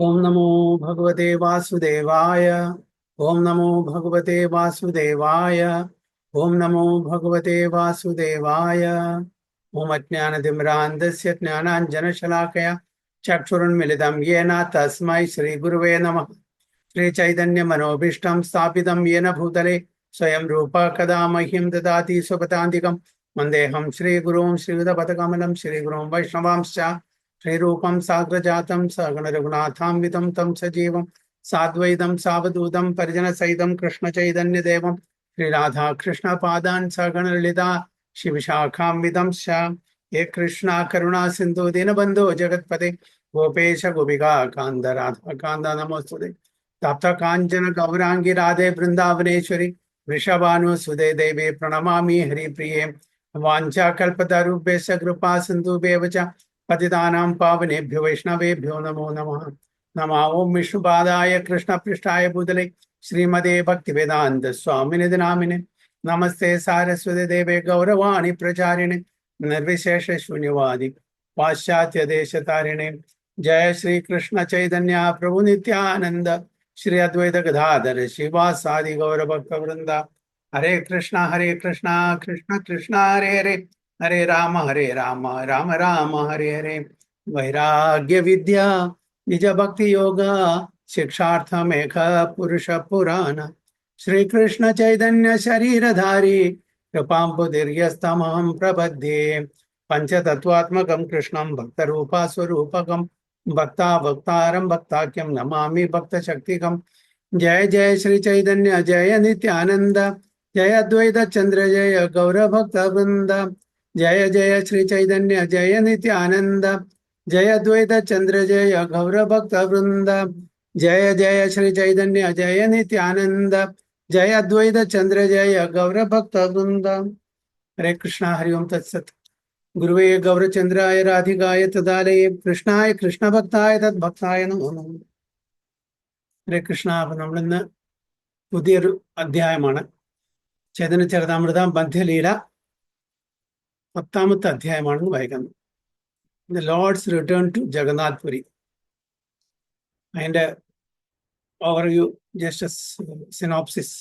ओम नमो भगवते वासुदेवाय। ओम नमो भगवते वासुदेवाय। ओम नमो भगवते वासुदेवाय। ओम अज्ञानतिमिरान्धस्य ज्ञानाञ्जनशलाकया चक्षुरुन्मिलितं येन तस्मै श्रीगुरुवे नमः। श्रीचैतन्यमनोभीष्टं स्थापितं येन भूतले स्वयं रूप कदा मह्यं ददाति स्वपदान्तिकं वन्देऽहं श्रीगुरुं श्रीयुतपदकमलं श्रीगुरुं वैष्णवांश्च श्रीरूपं साग्रजातं सगणरघुनाथान्वितं तं सजीवं साद्वैतं सावधूतं परिजनसहितं कृष्णचैतन्यदेवं श्रीराधा कृष्णपादान् सगणललिता शिवशाखान्वितं च हे कृष्णा करुणा सिन्धु दीनबन्धो जगत्पते गोपेश गोपिका कान्द राधा कान्द नमोस्तुते तप्त कांचन गौरांगी राधे वृंदावनेश्वरी वृषभानुसुदे देवे प्रणमामि हरिप्रिये वाञ्छाकल्पतरुभ्यश्च कृपा सिन्धुभ्येव च पतितानां पावनेभ्यो वैष्णवेभ्यो नमो नमः। नमः ओं विष्णुपादाय कृष्णपृष्ठाय भूतले श्रीमते भक्तिवेदान्त स्वामिनिधि नामिने नमस्ते सारस्वती देवे गौरवाणी प्रचारिणे निर्विशेष शून्यवादी पाश्चात्य देश तारिणे जय श्री कृष्ण चैतन्य प्रभु नित्यानंद श्री अद्वैत गदाधर शिवासादि गौर भक्त वृंदा हरे कृष्णा कृष्ण कृष्णा हरे हरे हरे राम राम राम हरे हरे। वैराग्य विद्या निज भक्ति योगा शिक्षार्थमेक पुरुष पुराण श्री कृष्ण चैतन्य शरीरधारी कृपाम्बुदीर्घस्तमहं प्रपद्ये पंचतत्वात्मकं कृष्णं भक्तरूपा स्वरूपकं भक्तावतारं भक्ताख्यं नमामि भक्तशक्तिकं। जय जय श्री चैतन्य जय नित्यानंद जय अद्वैत चंद्र जय गौर भक्त वृंद जय जय श्री चैतन्य जय नित्यानंद जय अद्वैत चंद्र जय गौर भक्त वृंद जय जय श्री चैतन्य जय नित्यानंद जय अद्वैत चंद्र जय गौर भक्त वृंद। हरे कृष्णा हरि ओम तत्सत। गुरुवे गौरचंद्राय राधिकाय तदालये कृष्णाय कृष्ण भक्ताय तद्भक्ताय नमो नमः। ഹരേ കൃഷ്ണ. അപ്പൊ നമ്മളിന്ന് പുതിയൊരു അധ്യായമാണ് ചൈതന്യ ചരിതാമൃതം മധ്യലീല 10ാമത്തെ അധ്യായമാണെന്ന് വായിക്കുന്നത്. The Lord's return to Jagannath Puri. അതിന്റെ overview, just synopsis.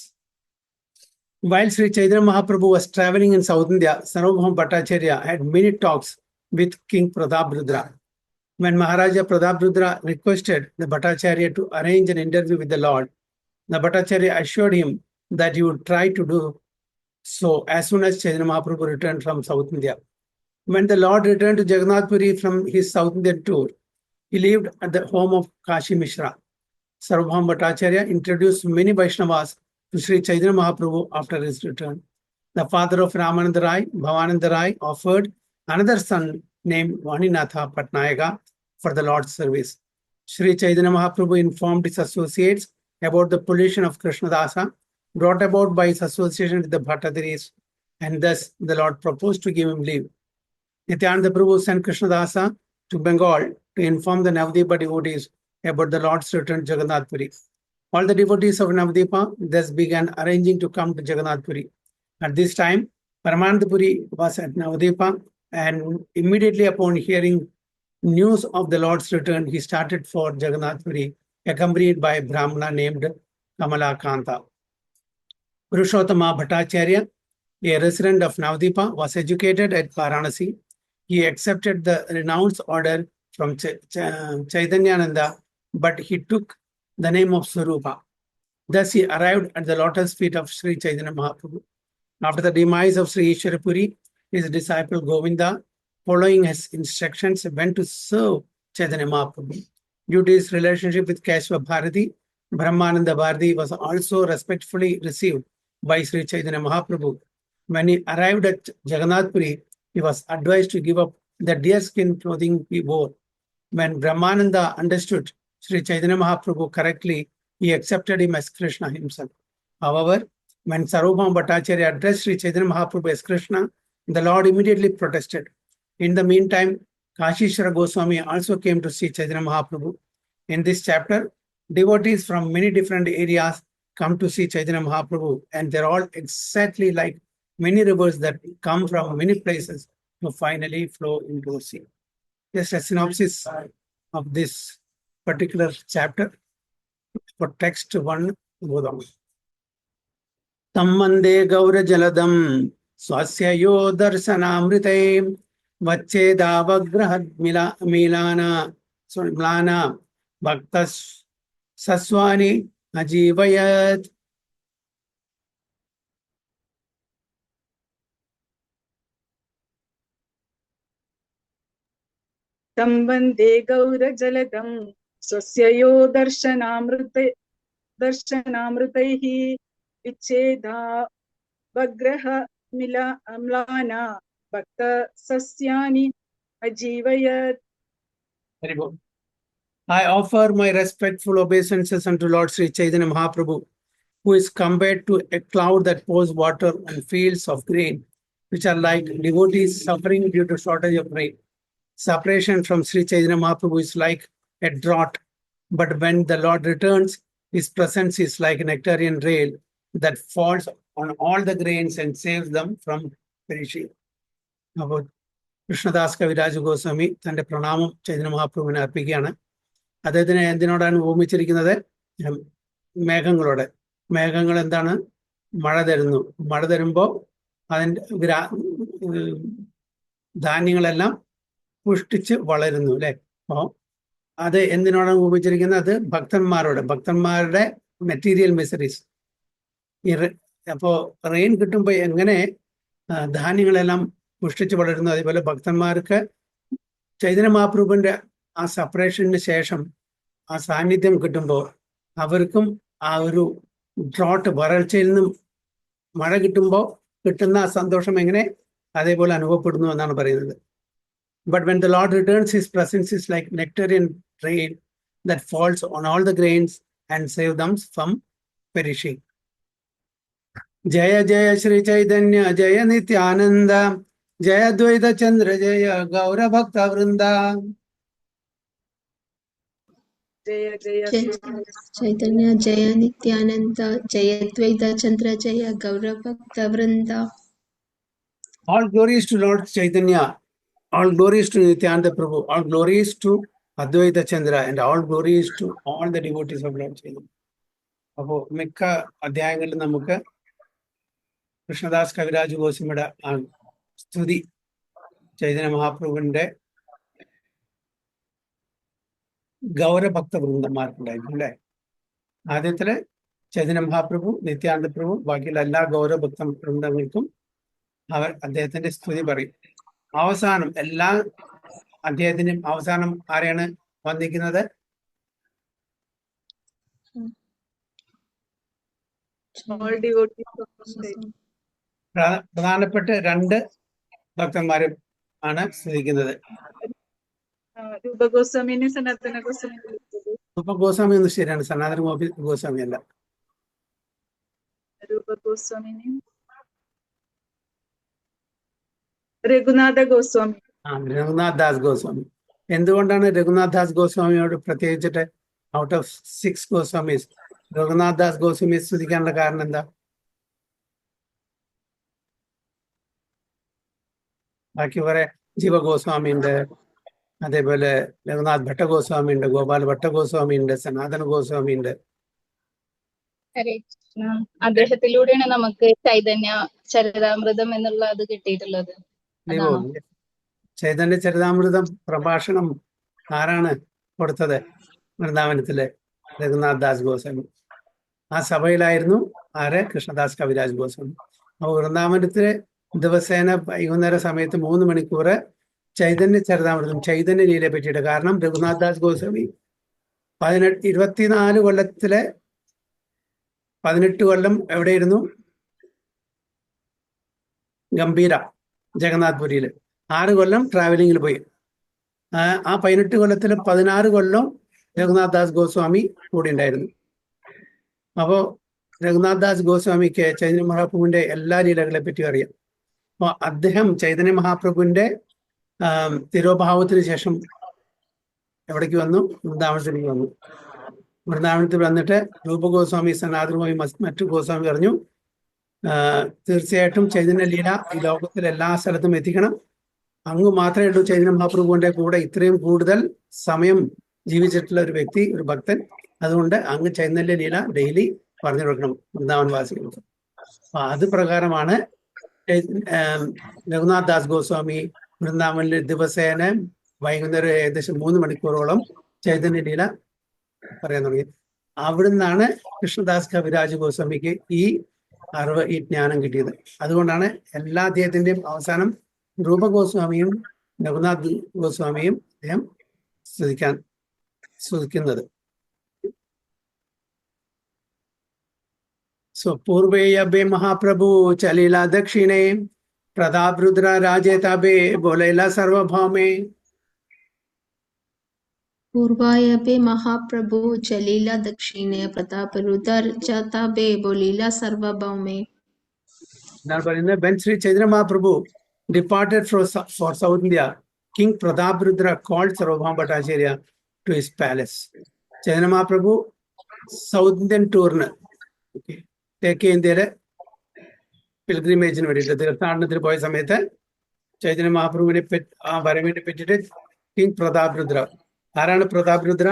While Sri Chaitanya Mahaprabhu was traveling in South India, Sarvabhauma Bhattacharya had many talks with King Prataprudra. When Maharaja Prataprudra requested the Bhattacharya to arrange an interview with the Lord, the Bhattacharya assured him that he would try to do so as soon as Chaitanya Mahaprabhu returned from South India. When the Lord returned to Jagannath Puri from his South Indian tour, he lived at the home of Kashi Mishra. Sarvabhauma Bhattacharya introduced many Vaishnavas to Sri Chaitanya Mahaprabhu after his return. The father of Ramananda Rai, Bhavananda Rai, offered another son named Vaninatha Patnayaka for the Lord's service. Sri Chaitanya Mahaprabhu informed his associates about the pollution of Krishnadasa brought about by his association with the Bhattadharis, and thus the Lord proposed to give him leave. Nityananda Prabhu sent Krishnadasa to Bengal to inform the Navadipa devotees about the Lord's return to Jagannath Puri. All the devotees of Navadipa thus began arranging to come to Jagannath Puri. At this time, Paramananda Puri was at Navadipa, and immediately upon hearing news of the Lord's return, he started for Jagannath Puri, accompanied by a Brahmana named Kamalakanta. Purushottama Bhattacharya, a resident of Navadipa, was educated at Varanasi. He accepted the renounce order from Chaitanyananda, but he took the name of Swarupa. Thus he arrived at the lotus feet of Sri Chaitanya Mahaprabhu. After the demise of Sri Ishwarapuri, his disciple Govinda, following his instructions, went to serve Chaitanya Mahaprabhu. Due to his relationship with Keshava Bharati, Brahmananda Bharati was also respectfully received by Sri Chaitanya Mahaprabhu. When he arrived at Jagannath Puri, he was advised to give up the deerskin clothing he wore. When Brahmananda understood Sri Chaitanya Mahaprabhu correctly, he accepted him as Krishna himself. However, when Sarvabhauma Bhattacharya addressed Sri Chaitanya Mahaprabhu as Krishna, the Lord immediately protested. In the meantime, Kashishwara Goswami also came to see Chaitanya Mahaprabhu. In this chapter, devotees from many different areas come to see Chaitanya Mahaprabhu, and they're all exactly like many rivers that come from many places to finally flow into the sea. Just a synopsis of this particular chapter. For text 1, Bodham. Tammande Gaura Jaladam Swasya Yo Darshanamrite Vachedavagrahad Milana Mlana Bhaktas Saswani Ajivayat. तं वन्दे गौरजलदं स्वस्य यो दर्शनामृतैः विच्छेदा वग्रह म्लाना भक्तसस्यानि अजीवयत्. Very good. I offer my respectful obeisances unto Lord Sri Chaitanya Mahaprabhu, who is compared to a cloud that pours water on fields of grain, which are like devotees suffering due to shortage of rain. Separation from Sri Chaitanya Mahaprabhu is like a drought, but when the Lord returns, his presence is like a nectarian rain that falls on all the grains and saves them from perishing. അപ്പോൾ കൃഷ്ണദാസ് കവിരാജ് ഗോസ്വാമി തന്റെ പ്രണാമം ചൈതന്യ മഹാപ്രഭുവിനെ അർപ്പിക്കുകയാണ്. അദ്ദേഹത്തിനെ എന്തിനോടാണ് ഉപമിച്ചിരിക്കുന്നത്? മേഘങ്ങളോട്. മേഘങ്ങൾ എന്താണ്? മഴ തരുന്നു. മഴ തരുമ്പോൾ അതിൻ്റെ ധാന്യങ്ങളെല്ലാം പുഷ്ടിച്ച് വളരുന്നു അല്ലെ. അപ്പോൾ അത് എന്തിനോടാണ് ഉപയോഗിച്ചിരിക്കുന്നത്? അത് ഭക്തന്മാരുടെ മെറ്റീരിയൽ മിസറീസ്. അപ്പോൾ റെയിൻ കിട്ടുമ്പോൾ എങ്ങനെ ധാന്യങ്ങളെല്ലാം പുഷ്ടിച്ച് വളരുന്നു, അതേപോലെ ഭക്തന്മാർക്ക് ചൈതന്യ മഹാപ്രഭുവിന്റെ ആ സെപ്പറേഷന് ശേഷം ആ സാന്നിധ്യം കിട്ടുമ്പോൾ അവർക്കും ആ ഒരു ഡ്രോട്ട്, വരൾച്ചയിൽ നിന്നും മഴ കിട്ടുമ്പോൾ കിട്ടുന്ന ആ സന്തോഷം എങ്ങനെ അതേപോലെ അനുഭവപ്പെടുന്നു എന്നാണ് പറയുന്നത്. But when the Lord returns, his presence is like nectarian rain that falls on all the grains and saves them from perishing. Jaya Jaya Shri Chaitanya Jaya Nityananda Jaya Dvaita Chandra Jaya Gaura Bhakta Vrinda. Jaya Jaya Chaitanya Jaya Nityananda Jaya Dvaita Chandra Jaya Gaura Bhakta Vrinda. All glories to Lord Chaitanya, all glories to Nityananda Prabhu, all glories to Advaita Chandra, and all glories to all the devotees of Lord Chaitanya. അപ്പോൾ മിക്ക അധ്യായങ്ങളിലും നമുക്ക് കൃഷ്ണദാസ് കവിരാജ് ഗോസ്വാമിയുടെ സ്തുതി ചൈതന്യ മഹാപ്രഭുവിന്റെ ഗൗരഭക്ത വൃന്ദന്മാർക്കുണ്ടായിരുന്നു അല്ലെ. ആദ്യത്തില് ചൈതന്യ മഹാപ്രഭു, നിത്യാനന്ദ പ്രഭു, ബാക്കിയുള്ള എല്ലാ ഗൗരഭക്ത വൃന്ദങ്ങൾക്കും അവർ അദ്ദേഹത്തിന്റെ സ്തുതി പറയും. അവസാനം എല്ലാ അദ്ദേഹത്തിനും അവസാനം ആരെയാണ് വന്ദിക്കുന്നത്? പ്രധാനപ്പെട്ട രണ്ട് ഭക്തന്മാരും ആണ് സ്തുതിക്കുന്നത്. രൂപഗോസ്വാമിനെ സനാതന ഗോസ്വാമി. രൂപഗോസ്വാമി ഒന്ന് ശരിയാണ്, സനാതന ഗോസ്വാമി അല്ല. രൂപഗോസ്വാമിനെ രഘുനാഥ ഗോസ്വാമി. രഘുനാഥ് ദാസ് ഗോസ്വാമി. എന്തുകൊണ്ടാണ് രഘുനാഥ് ദാസ് ഗോസ്വാമിയോട് പ്രത്യേകിച്ചിട്ട് ഔട്ട് ഓഫ് 6 ഗോസ്വാമീസ് രഘുനാഥ് ദാസ് ഗോസ്വാമി സ്തുതിക്കാനുള്ള കാരണം എന്താ? ബാക്കി കുറെ ജീവ ഗോസ്വാമി ഉണ്ട്, അതേപോലെ രഘുനാഥ് ഭട്ടഗോസ്വാമി ഉണ്ട്, ഗോപാൽ ഭട്ടഗോസ്വാമി ഉണ്ട്, സനാതന ഗോസ്വാമി ഉണ്ട്. അദ്ദേഹത്തിലൂടെയാണ് നമുക്ക് ചൈതന്യ ചരിതാമൃതം എന്നുള്ള അത് കിട്ടിയിട്ടുള്ളത്. ചൈതന്യ ചരിതാമൃതം പ്രഭാഷണം ആരാണ് കൊടുത്തത്? വൃന്ദാവനത്തിലെ രഘുനാഥ് ദാസ് ഗോസ്വാമി. ആ സഭയിലായിരുന്നു ആര്? കൃഷ്ണദാസ് കവിരാജ് ഗോസ്വാമി. അപ്പോൾ വൃന്ദാവനത്തിലെ ദിവസേന വൈകുന്നേര സമയത്ത് 3 മണിക്കൂർ ചൈതന്യ ചരിതാമൃതം, ചൈതന്യ ലീലയെ പറ്റിയിട്ട്. കാരണം രഘുനാഥ് ദാസ് ഗോസ്വാമി 24 കൊല്ലത്തിലെ 18 കൊല്ലം എവിടെയിരുന്നു? ഗംഭീര ജഗന്നാഥ്പുരിയിൽ. 6 കൊല്ലം ട്രാവലിങ്ങിൽ പോയി. ആ 18 കൊല്ലത്തിൽ 16 കൊല്ലം രഘുനാഥ് ദാസ് ഗോസ്വാമി കൂടി ഉണ്ടായിരുന്നു. അപ്പോൾ രഘുനാഥ് ദാസ് ഗോസ്വാമിക്ക് ചൈതന്യ മഹാപ്രഭുവിന്റെ എല്ലാ ലീലകളെ പറ്റിയും അറിയാം. അപ്പോൾ അദ്ദേഹം ചൈതന്യ മഹാപ്രഭുവിന്റെ തിരോഭാവത്തിന് ശേഷം എവിടേക്ക് വന്നു? വൃന്ദാവനത്തിലേക്ക് വന്നു. വൃന്ദാവനത്തിൽ വന്നിട്ട് രൂപഗോസ്വാമി, സനാതനമായി മറ്റു ഗോസ്വാമി പറഞ്ഞു, തീർച്ചയായിട്ടും ചൈതന്യ ലീല ഈ ലോകത്തിൽ എല്ലാ സ്ഥലത്തും എത്തിക്കണം. അങ്ങ് മാത്രമേ ഉള്ളൂ ചൈതന്യ മഹാപ്രഭുവിന്റെ കൂടെ ഇത്രയും കൂടുതൽ സമയം ജീവിച്ചിട്ടുള്ള ഒരു വ്യക്തി, ഒരു ഭക്തൻ. അതുകൊണ്ട് അങ്ങ് ചൈതന്യ ലീല ഡെയിലി പറഞ്ഞു കൊടുക്കണം വൃന്ദാവൻ വാസികൾക്ക്. അപ്പൊ അത് പ്രകാരമാണ് രഘുനാഥ് ദാസ് ഗോസ്വാമി വൃന്ദാവനിൽ ദിവസേന വൈകുന്നേരം ഏകദേശം 3 മണിക്കൂറോളം ചൈതന്യ ലീല പറയാൻ തുടങ്ങി. അവിടുന്നാണ് കൃഷ്ണദാസ് കവിരാജ് ഗോസ്വാമിക്ക് ഈ അറിവ്, ഈ ജ്ഞാനം കിട്ടിയത്. അതുകൊണ്ടാണ് എല്ലാ അദ്ദേഹത്തിന്റെയും അവസാനം രൂപഗോസ്വാമിയും രഘുനാഥ് ഗോസ്വാമിയും അദ്ദേഹം സ്തുതിക്കുന്നത്. सो पूर्वे यबे महाप्रभु चलीला दक्षिणे प्रताप रुद्र राजे तबे बोलेला सर्वभौमे. पूर्वायपि महाप्रभु चलीला दक्षिणे प्रताप रुद्र जताबे बोलीला सर्वभौमे. Now, when Sri Chaitanya Mahaprabhu departed for South India, King Prataparudra called Sarvabhauma Bhattacharya to his palace. Chaitanya Mahaprabhu South Indian tour, തെക്കേ ഇന്ത്യയിലെ പിൽഗ്രിമേജിന് വേണ്ടിയിട്ട് തീർത്ഥാടനത്തിന് പോയ സമയത്ത് ചൈതന്യ മഹാപ്രഭുവിനെ ആ വരവിനെ പറ്റിയിട്ട് കിങ് പ്രതാപ് രുദ്ര. ആരാണ് പ്രതാപ് രുദ്ര?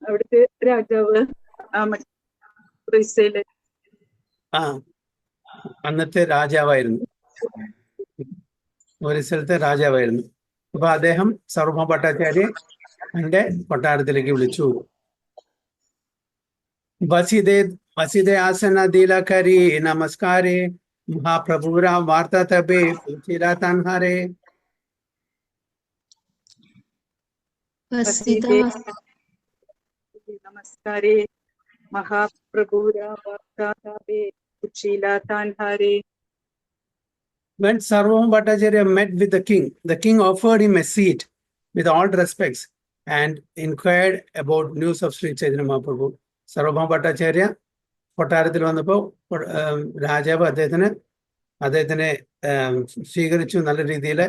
അവിടുത്തെ രാജാവ്. അന്നത്തെ രാജാവായിരുന്നു, ഒരു സ്ഥലത്തെ രാജാവായിരുന്നു. അപ്പൊ അദ്ദേഹം സർവഭൗമ ഭട്ടാചാര്യ എന്റെ കൊട്ടാരത്തിലേക്ക് വിളിച്ചു. വസിദേ ആസന ദിലകരി നമസ്കാരേ മഹാപ്രഭുരാ വാർത്ത തബേ പൂച്ചിലാതാൻഹാരേ. നമസ്കാരേ മഹാപ്രഭുരാ വാർത്ത തബേ പൂച്ചിലാതാൻഹാരേ. When Sarvabhauma Bhattacharya met with the king offered him a seat with all respects and inquired about news of Sri Chaitanya Mahaprabhu. സർവഭൗമ Bhattacharya കൊട്ടാരത്തിൽ വന്നപ്പോൾ രാജാവ് അദ്ദേഹത്തിനെ സ്വീകരിച്ചു നല്ല രീതിയിൽ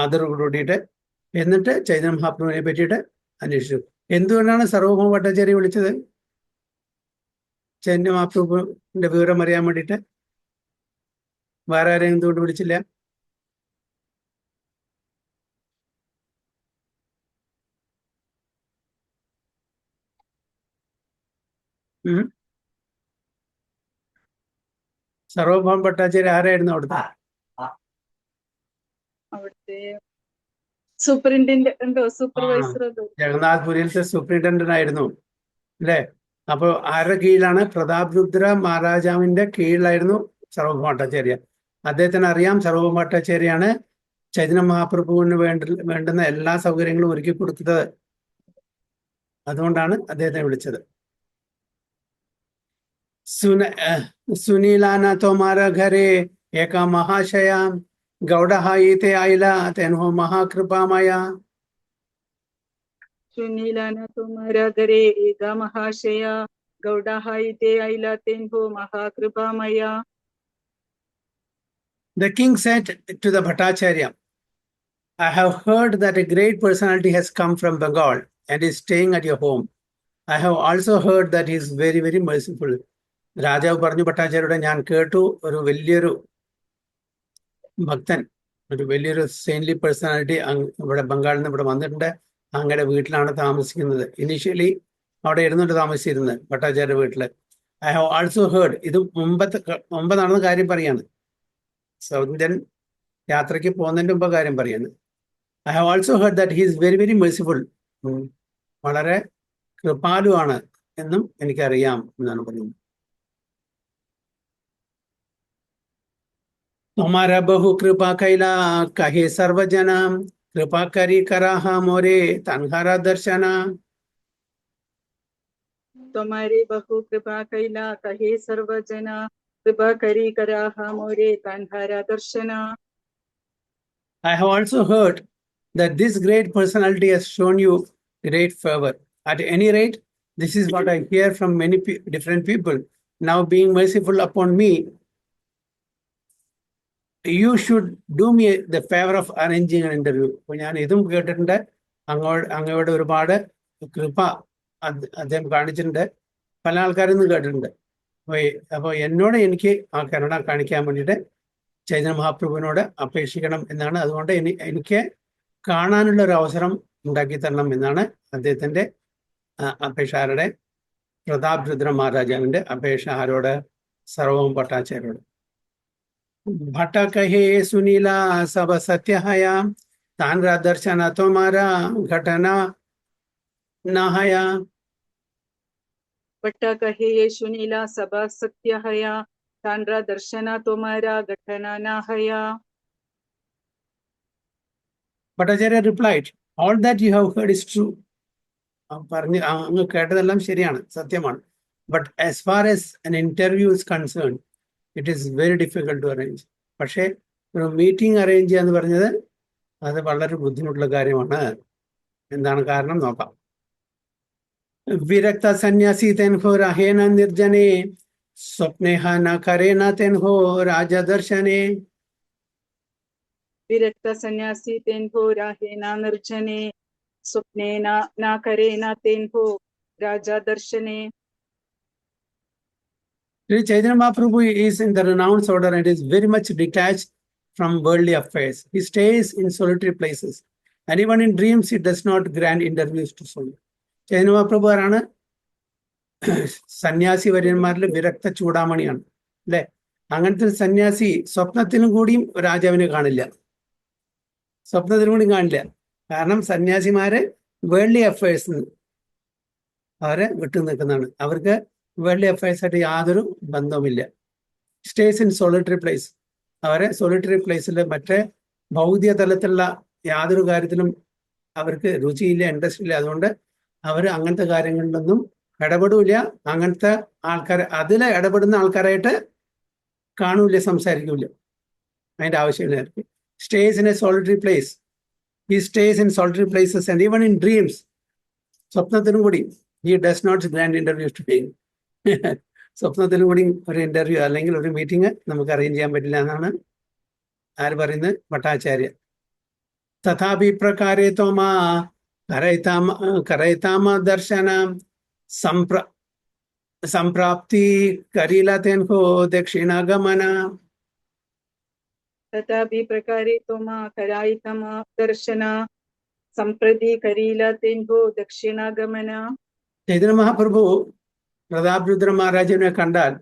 ആദരവോടുകൂടിയിട്ട്. എന്നിട്ട് ചൈതന്യ മഹാപ്രഭുവിനെ പറ്റിയിട്ട് അന്വേഷിച്ചു. എന്തുകൊണ്ടാണ് സർവഭൗമ ഭട്ടാചാര്യ വിളിച്ചത്? ചൈതന്യ മഹാപ്രഭുവിന്റെ വിവരം അറിയാൻ വേണ്ടിയിട്ട്. വേറെ ആരെയും എന്തുകൊണ്ട് വിളിച്ചില്ല? സർവഭൗമ ഭട്ടാചാര്യ ആരായിരുന്നു അവിടുത്തെ? സൂപ്പർവൈസർ. ജഗന്നാഥ്പുരിയിലത്തെ സൂപ്രിണ്ടന്റ് ആയിരുന്നു അല്ലെ? അപ്പൊ ആരുടെ കീഴിലാണ്? പ്രതാപ് രുദ്ര മഹാരാജാവിന്റെ കീഴിലായിരുന്നു സർവഭൗമ ഭട്ടാചാര്യ. അദ്ദേഹത്തിന് അറിയാം സർവഭൗമ ഭട്ടാചാര്യാണ് ചൈതന്യ മഹാപ്രഭുവിന് വേണ്ടുന്ന എല്ലാ സൗകര്യങ്ങളും ഒരുക്കി കൊടുത്തത്. അതുകൊണ്ടാണ് അദ്ദേഹത്തെ വിളിച്ചത്. സുനീലാന തോമാര ഘരെ ഏക മഹാശയ ഗൗഡഹായിത്തെ ആയില തെൻഹോ മഹാകൃപാമയ. സുനീലാന തോമാര ഘരെ ഏക മഹാശയ ഗൗഡഹായിത്തെ ആയില തെൻഹോ മഹാകൃപാമയ. The king said to the Bhattacharya, I have heard that a great personality has come from Bengal and is staying at your home. I have also heard that he is very, very merciful. രാജാവ് പറഞ്ഞു ഭട്ടാചാര്യയുടെ, ഞാൻ കേട്ടു ഒരു വലിയൊരു ഭക്തൻ, ഒരു വലിയൊരു saintly personality ഇവിടെ ബംഗാളിൽ നിന്ന് ഇവിടെ വന്നിട്ടുണ്ട്. അങ്ങയുടെ വീട്ടിലാണ് താമസിക്കുന്നത്. ഇനീഷ്യലി അവിടെ ഇരുന്നിട്ട് താമസിച്ചിരുന്നത് ഭട്ടാചാര്യ വീട്ടില്. ഐ ഹാവ് ആൾസോ ഹേർഡ്, ഇത് മുമ്പ് നടന്ന കാര്യം പറയാണ്, സൗത്ത് ഇന്ത്യൻ യാത്രയ്ക്ക് പോകുന്നതിന്റെ മുമ്പ് കാര്യം പറയാണ്. I have also heard that he is very very merciful, വളരെ കൃപാലുവാണ് എന്നും എനിക്കറിയാം എന്നാണ് പറയുന്നത്. तुम्हारा बहु कृपा कैला कहे सर्वजना कृपा करी कराहा मोरे तनहारा दर्शना. तुम्हारी बहु कृपा कैला कहे सर्वजना कृपा करी कराहा मोरे तनहारा दर्शना. I have also heard that this great personality has shown you great favor. At any rate, this is what I hear from many different people. Now being merciful upon me, you should do me the favor of arranging an interview. അപ്പോൾ ഞാൻ ഇതും കേട്ടിട്ടുണ്ട്, അങ്ങയോട് ഒരുപാട് കൃപ അദ്ദേഹം കാണിച്ചിട്ടുണ്ട്, പല ആൾക്കാരും കേട്ടിട്ടുണ്ട്. അപ്പോൾ എന്നോട് എനിക്ക് ആ കരുണ കാണിക്കാൻ വേണ്ടിയിട്ട് ചൈതന്യ മഹാപ്രഭുവിനോട് അപേക്ഷിക്കണം എന്നാണ്. അതുകൊണ്ട് എനിക്ക് കാണാനുള്ള ഒരു അവസരം ഉണ്ടാക്കി തരണം എന്നാണ് അദ്ദേഹത്തിന്റെ അപേക്ഷ. ആരുടെ? പ്രതാപ് രുദ്ര മഹാരാജാവിന്റെ അപേക്ഷ. ആരോട്? സർവഭൗമ ഭട്ടാചാര്യോട്. ഭട്ട കഹേ സുനീല സബ സത്യഹയ താൻ ദർശന തോമാര ഘടന നഹയ. भट्ट कहे ये सुनीला सभा सत्य हया तांड्रा दर्शना तुम्हारा घटना ना हया. Bhattacharya replied, all that you have heard is true. പറഞ്ഞ് അങ്ങ് കേട്ടതെല്ലാം ശരിയാണ്, സത്യമാണ്. But as far as an interview is concerned, it is very difficult to arrange. പക്ഷേ ഒരു മീറ്റിംഗ് അറേഞ്ച് ചെയ്യുക എന്ന് പറഞ്ഞത് അത് വളരെ ബുദ്ധിമുട്ടുള്ള കാര്യമാണ്. എന്താണ് കാരണം നോക്കാം. വിരക്ത സന്യാസി തെൻഹോ രഹേന നിർജനെ സ്വപ്നേഹ ന കരേന തെൻഹോ രാജദർശനെ. विरक्त सन्यासी तेन्हो राहेना निर्जने स्वप्नेना ना करेना तेन्हो राजा दर्शने. Chaitanya Mahaprabhu is in the renounced order and is very much detached from worldly affairs. He stays in solitary places. And even in dreams, he does not grant interviews to soul. Chaitanya Mahaprabhu ആണ് സന്യാസി വര്യന്മാരിൽ വിരക്ത ചൂടാമണിയാണ് അല്ലെ. അങ്ങനത്തെ സന്യാസി സ്വപ്നത്തിനും കൂടിയും രാജാവിനെ കാണില്ല, സ്വപ്നത്തിനും കൂടിയും കാണില്ല. കാരണം സന്യാസിമാര് വേൾഡ്ലി അഫയേഴ്സ് അവരെ വിട്ടു നിൽക്കുന്നതാണ്. അവർക്ക് വേൾഡ്ലി അഫയേഴ്സ് ആയിട്ട് യാതൊരു ബന്ധവുമില്ല. Stays in solitary place. അവരെ സോളിറ്ററി പ്ലേസിൽ മറ്റേ ഭൗതിക തലത്തിലുള്ള യാതൊരു കാര്യത്തിലും അവർക്ക് രുചിയില്ല, ഇൻട്രസ്റ്റ് ഇല്ല. അതുകൊണ്ട് അവർ അങ്ങനത്തെ കാര്യങ്ങളിലൊന്നും ഇടപെടില്ല. അങ്ങനത്തെ ആൾക്കാരെ, അതിൽ ഇടപെടുന്ന ആൾക്കാരായിട്ട് കാണൂല, സംസാരിക്കൂല. അതിൻ്റെ ആവശ്യമില്ല. Stays in a solitary place. He stays in solitary places and even in dreams. സ്വപ്നത്തിനും കൂടി he does not grant interviews to take. സ്വപ്നത്തിനും കൂടി ഒരു ഇന്റർവ്യൂ അല്ലെങ്കിൽ ഒരു മീറ്റിംഗ് നമുക്ക് അറേഞ്ച് ചെയ്യാൻ പറ്റില്ല എന്നാണ് ആര് പറയുന്നത്? ഭട്ടാചാര്യ. തഥാപി പ്രകാരേ തോമാ കരൈതാമ ദർശന സംപ്രാപ്തി കരീല തെൻഹോ ദക്ഷിണാഗമന. तथापि प्रकारे तोमा करायितम दर्शन संप्रति करीला तेन्हो दक्षिणागमन. ചൈതന്യ മഹാപ്രഭു പ്രതാപ് രുദ്ര മഹാരാജനെ കണ്ടാൽ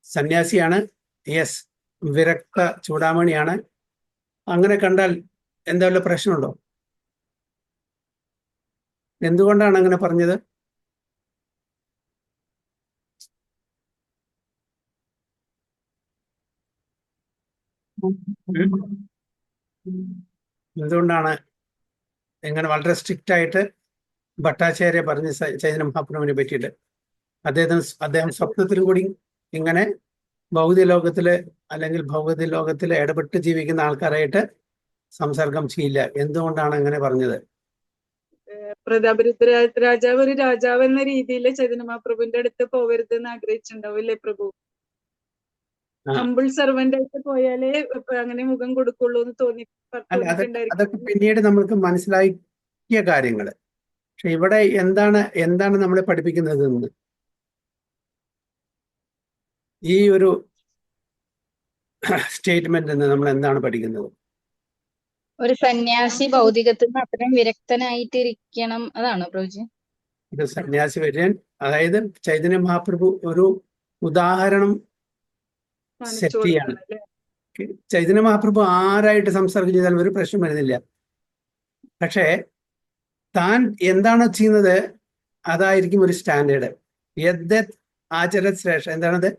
സന്യാസിയാണ്, യെസ്, വിരക്ത ചൂടാമണിയാണ്. അങ്ങനെ കണ്ടാൽ എന്താ വല്ല പ്രശ്നമുണ്ടോ? എന്തുകൊണ്ടാണ് അങ്ങനെ പറഞ്ഞത്? എന്തുകൊണ്ടാണ് ഇങ്ങനെ വളരെ സ്ട്രിക്റ്റ് ആയിട്ട് ഭട്ടാചാര്യ പറഞ്ഞ ചൈതന്യ മഹാപ്രഭുവിനെ പറ്റിയിട്ട്? അദ്ദേഹം സ്വപ്നത്തിലും കൂടി ഇങ്ങനെ ഭൗതിക ലോകത്തില് അല്ലെങ്കിൽ ഭൗതിക ലോകത്തില് ഇടപെട്ട് ജീവിക്കുന്ന ആൾക്കാരായിട്ട് സംസർഗം ചെയ്യില്ല. എന്തുകൊണ്ടാണ് അങ്ങനെ പറഞ്ഞത്? പ്രതാപരുദ്ര രാജാവ് ഒരു രാജാവ് എന്ന രീതിയിൽ ചൈതന്യ മഹാപ്രഭുവിന്റെ അടുത്ത് പോവരുതെന്ന് ആഗ്രഹിച്ചിട്ടുണ്ടാവില്ലേ പ്രഭു? ഹംബിൾ സെർവന്റ് ആയിട്ട് പോയാലേ അങ്ങനെ മുഖം കൊടുക്കുള്ളൂ എന്ന് അതൊക്കെ പിന്നീട് നമ്മൾക്ക് മനസ്സിലാക്കിയ കാര്യങ്ങള്. പക്ഷെ ഇവിടെ എന്താണ് നമ്മളെ പഠിപ്പിക്കുന്നത് എന്ന് ഈ ഒരു സ്റ്റേറ്റ്മെന്റ് നമ്മൾ എന്താണ് പഠിക്കുന്നത്? ഒരു സന്യാസി ഭൗതികത്തിൽ നിന്ന് അത്രയും വിരക്തനായിട്ടിരിക്കണം, അതാണോ പ്രഭുജി? ഒരു സന്യാസി വര്യൻ, അതായത് ചൈതന്യ മഹാപ്രഭു ഒരു ഉദാഹരണം സെറ്റ് ചെയ്യാണ്. ചൈതന്യ മഹാപ്രഭു ആരായിട്ട് സംസർഗം ചെയ്താലും ഒരു പ്രശ്നം വരുന്നില്ല. പക്ഷേ താൻ എന്താണോ ചെയ്യുന്നത് അതായിരിക്കും ഒരു സ്റ്റാൻഡേർഡ്. യദ്യത് ആചര ശ്രേഷ്ഠ. എന്താണത്?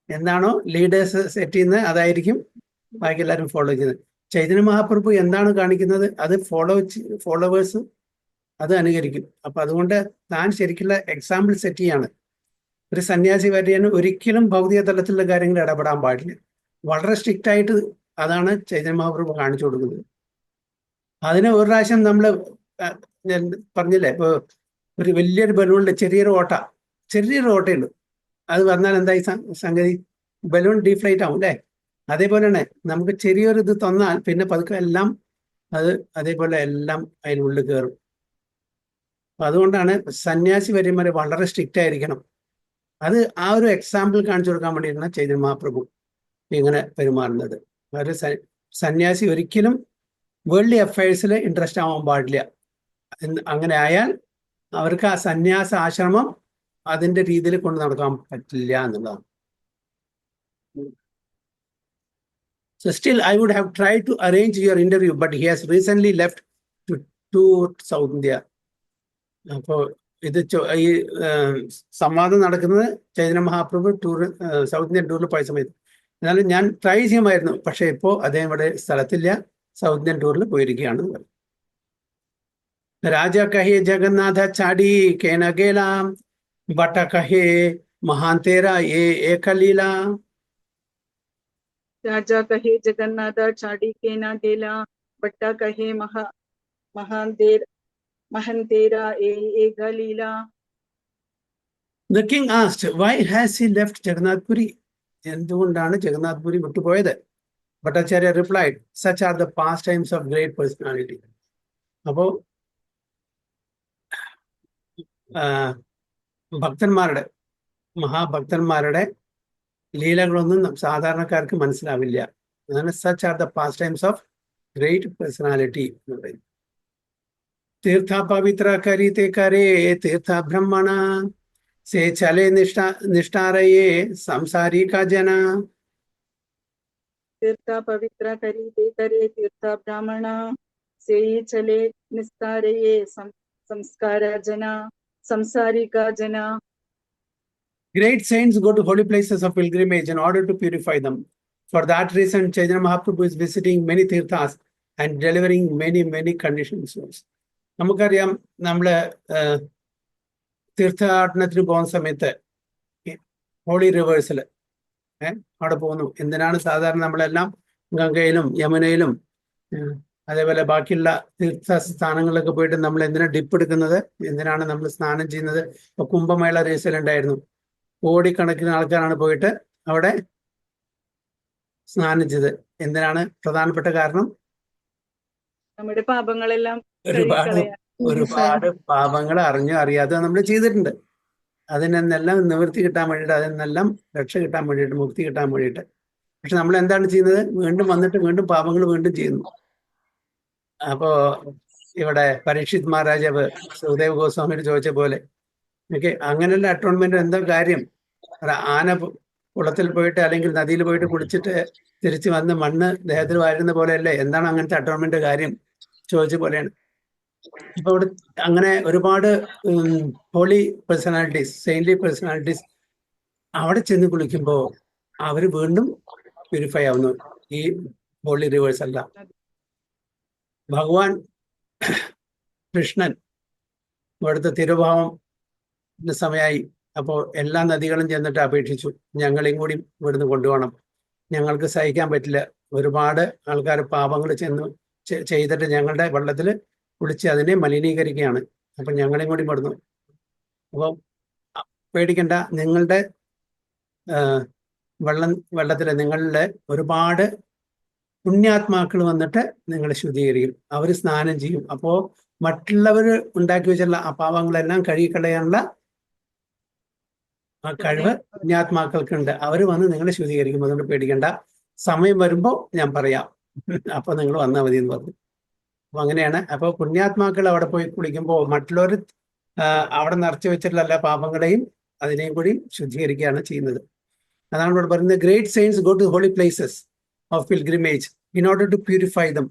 എന്താണോ ലീഡേഴ്സ് സെറ്റ് ചെയ്യുന്നത് അതായിരിക്കും ബാക്കി എല്ലാവരും ഫോളോ ചെയ്യുന്നത്. ചൈതന്യ മഹാപ്രഭു എന്താണ് കാണിക്കുന്നത് അത് ഫോളോവേഴ്സ് അത് അനുകരിക്കും. അപ്പൊ അതുകൊണ്ട് താൻ ശരിക്കുള്ള എക്സാമ്പിൾ സെറ്റ് ചെയ്യാണ്. ഒരു സന്യാസി വര്യന് ഒരിക്കലും ഭൗതിക തലത്തിലുള്ള കാര്യങ്ങൾ ഇടപെടാൻ പാടില്ല. വളരെ സ്ട്രിക്റ്റ് ആയിട്ട് അതാണ് ചൈതന്യ മഹാപ്രഭു കാണിച്ചു കൊടുക്കുന്നത്. അതിന് ഒരു പ്രാവശ്യം നമ്മൾ ഞാൻ പറഞ്ഞില്ലേ, ഇപ്പൊ ഒരു വലിയൊരു ബലൂണിന്റെ ചെറിയൊരു ഓട്ടയുള്ളൂ. അത് വന്നാൽ എന്തായി സംഗതി? ബലൂൺ ഡീഫ്ലൈറ്റ് ആവും അല്ലേ? അതേപോലെയാണ് നമുക്ക് ചെറിയൊരു ഇത് തന്നാൽ പിന്നെ പതുക്കെ എല്ലാം അതേപോലെ എല്ലാം അതിനുള്ളിൽ കയറും. അപ്പൊ അതുകൊണ്ടാണ് സന്യാസി വര്യന്മാരെ വളരെ സ്ട്രിക്റ്റ് ആയിരിക്കണം. അത് ആ ഒരു എക്സാമ്പിൾ കാണിച്ചു കൊടുക്കാൻ വേണ്ടിയിട്ടാണ് ചൈതന്യ മഹാപ്രഭു ഇങ്ങനെ പെരുമാറുന്നത്. ഒരു സന്യാസി ഒരിക്കലും വേൾഡ്ലി അഫയേഴ്സിൽ ഇൻട്രസ്റ്റ് ആവാൻ പാടില്ല. അങ്ങനെ ആയാൽ അവർക്ക് ആ സന്യാസ ആശ്രമം അതിന്റെ രീതിയിൽ കൊണ്ട് നടക്കാൻ പറ്റില്ല എന്നുള്ളതാണ്. So still, I would have tried to arrange your interview, but he has recently left to South India. അപ്പോൾ ഇത് ഈ സംവാദം നടക്കുന്നത് ചൈതന്യ മഹാപ്രഭു സൗത്ത് ഇന്ത്യൻ ടൂറിൽ പോയ സമയത്ത്. എന്നാലും ഞാൻ ട്രൈ ചെയ്യുമായിരുന്നു, പക്ഷെ ഇപ്പോൾ അദ്ദേഹം ഇവിടെ സ്ഥലത്തില്ല, സൗത്ത് ഇന്ത്യൻ ടൂറിൽ പോയിരിക്കുകയാണ്. രാജ കഹേ ജഗന്നാഥ ചാടി കേനഗേല ബട്ട കഹേ മഹാന്തേര ഏകലീല. രാജാ കഹേ ജഗന്നാഥ ചാടി കേന ഗേല ബട്ട Kahe മഹന്തേര ഏകലീല. The king asked, why has he left Jagannath Puri? എന്തുകൊണ്ടാണ് Jagannath Puri വിട്ടുപോയത്? Bhattacharya replied, such are the pastimes of great personality. അപ്പോ ഭക്തന്മാരുടെ, മഹാഭക്തന്മാരുടെ ലീലകളൊന്നും സാധാരണക്കാർക്ക് മനസ്സിലാവില്ല. അതാണ് such are the pass times of great personality എന്ന് പറയുന്നത്. തീർത്ഥ പവിത്ര കരീത്തെ കരേ തീർത്ഥ ബ്രഹ്മണ സേ ചലേ നിഷ്ഠാരയേ സംസാരിക ജന. തീർത്ഥ പവിത്ര കരീത്തെ കരേ തീർത്ഥ ബ്രാഹ്മണ സേ ചലേ നിസ്താരയേ സംസാരിക ജന. Great saints go to holy places of pilgrimage in order to purify them. For that reason, Chaitanya Mahaprabhu is visiting many tirthas and delivering many conditioned souls. നമുക്കറിയാം, നമ്മള് തീർത്ഥാടനത്തിന് പോകുന്ന സമയത്ത് ഹോളി റിവേഴ്സിൽ അവിടെ പോകുന്നു. എന്തിനാണ് സാധാരണ നമ്മളെല്ലാം ഗംഗയിലും യമുനയിലും അതേപോലെ ബാക്കിയുള്ള തീർത്ഥസ്ഥാനങ്ങളിലൊക്കെ പോയിട്ട് നമ്മൾ എന്തിനാണ് ഡിപ്പ് എടുക്കുന്നത്, എന്തിനാണ് നമ്മൾ സ്നാനം ചെയ്യുന്നത്? ഇപ്പൊ കുംഭമേള റേസിലുണ്ടായിരുന്നു, കോടിക്കണക്കിന് ആൾക്കാരാണ് പോയിട്ട് അവിടെ സ്നാനം ചെയ്ത്. എന്തിനാണ്? പ്രധാനപ്പെട്ട കാരണം നമ്മുടെ പാപങ്ങളെല്ലാം ഒരുപാട് പാപങ്ങൾ അറിഞ്ഞോ അറിയാതെ നമ്മൾ ചെയ്തിട്ടുണ്ട്. അതിനെല്ലാം നിവൃത്തി കിട്ടാൻ വേണ്ടിയിട്ട്, അതിനെല്ലാം രക്ഷ കിട്ടാൻ വേണ്ടിയിട്ട്, മുക്തി കിട്ടാൻ വേണ്ടിയിട്ട്. പക്ഷെ നമ്മൾ എന്താണ് ചെയ്യുന്നത്? വീണ്ടും വന്നിട്ട് വീണ്ടും പാപങ്ങൾ വീണ്ടും ചെയ്യുന്നു. അപ്പോ ഇവിടെ പരീക്ഷിത് മഹാരാജാവ് സുഖദേവ് ഗോസ്വാമിയോട് ചോദിച്ച പോലെ, അങ്ങനെയുള്ള അറ്റോൺമെന്റ് എന്താ കാര്യം? ആന കുളത്തിൽ പോയിട്ട് അല്ലെങ്കിൽ നദിയിൽ പോയിട്ട് കുളിച്ചിട്ട് തിരിച്ചു വന്ന് മണ്ണ് ദേഹത്തിൽ വാരുന്ന പോലെയല്ലേ? എന്താണ് അങ്ങനത്തെ അറ്റോൺമെന്റ് കാര്യം ചോദിച്ച പോലെയാണ്. ഇപ്പൊ ഇവിടെ അങ്ങനെ ഒരുപാട് ഹോളി പേഴ്സണാലിറ്റീസ്, സെയിൻലി പേഴ്സണാലിറ്റീസ് അവിടെ ചെന്ന് കുളിക്കുമ്പോൾ അവര് വീണ്ടും പ്യൂരിഫൈ ആവുന്നു. ഈ ഹോളി റിവേഴ്സ് അല്ല. ഭഗവാൻ കൃഷ്ണൻ ഇവിടുത്തെ തിരുഭാവം സമയമായി. അപ്പോൾ എല്ലാ നദികളും ചെന്നിട്ട് അപേക്ഷിച്ചു, ഞങ്ങളെയും കൂടി ഇവിടുന്ന് കൊണ്ടുപോകണം, ഞങ്ങൾക്ക് സഹിക്കാൻ പറ്റില്ല, ഒരുപാട് ആൾക്കാർ പാപങ്ങൾ ചെയ്തിട്ട് ഞങ്ങളുടെ വെള്ളത്തിൽ കുളിച്ച് അതിനെ മലിനീകരിക്കുകയാണ്, അപ്പം ഞങ്ങളെയും കൂടി വിടുന്നു. അപ്പോൾ പേടിക്കണ്ട, നിങ്ങളുടെ വെള്ളത്തിൽ നിങ്ങളുടെ ഒരുപാട് പുണ്യാത്മാക്കൾ വന്നിട്ട് നിങ്ങളെ ശുദ്ധീകരിക്കും, അവർ സ്നാനം ചെയ്യും. അപ്പോൾ മറ്റുള്ളവർ ഉണ്ടാക്കി വെച്ചുള്ള ആ പാവങ്ങളെല്ലാം കഴുകിക്കളയാനുള്ള ആ കഴിവ് പുണ്യാത്മാക്കൾക്കുണ്ട്. അവർ വന്ന് നിങ്ങളെ ശുദ്ധീകരിക്കും. അതുകൊണ്ട് പേടിക്കണ്ട, സമയം വരുമ്പോൾ ഞാൻ പറയാം, അപ്പോൾ നിങ്ങൾ വന്നാൽ മതി എന്ന് പറഞ്ഞു. അപ്പൊ അങ്ങനെയാണ്. അപ്പോൾ പുണ്യാത്മാക്കൾ അവിടെ പോയി കുളിക്കുമ്പോൾ മറ്റുള്ളവർ അവിടെ നിറച്ചു വെച്ചിട്ടുള്ള എല്ലാ പാപങ്ങളെയും അതിനെയും കൂടി ശുദ്ധീകരിക്കുകയാണ് ചെയ്യുന്നത്. അതാണ് ഇവിടെ പറയുന്നത്, great saints go to holy places of pilgrimage in order to purify them.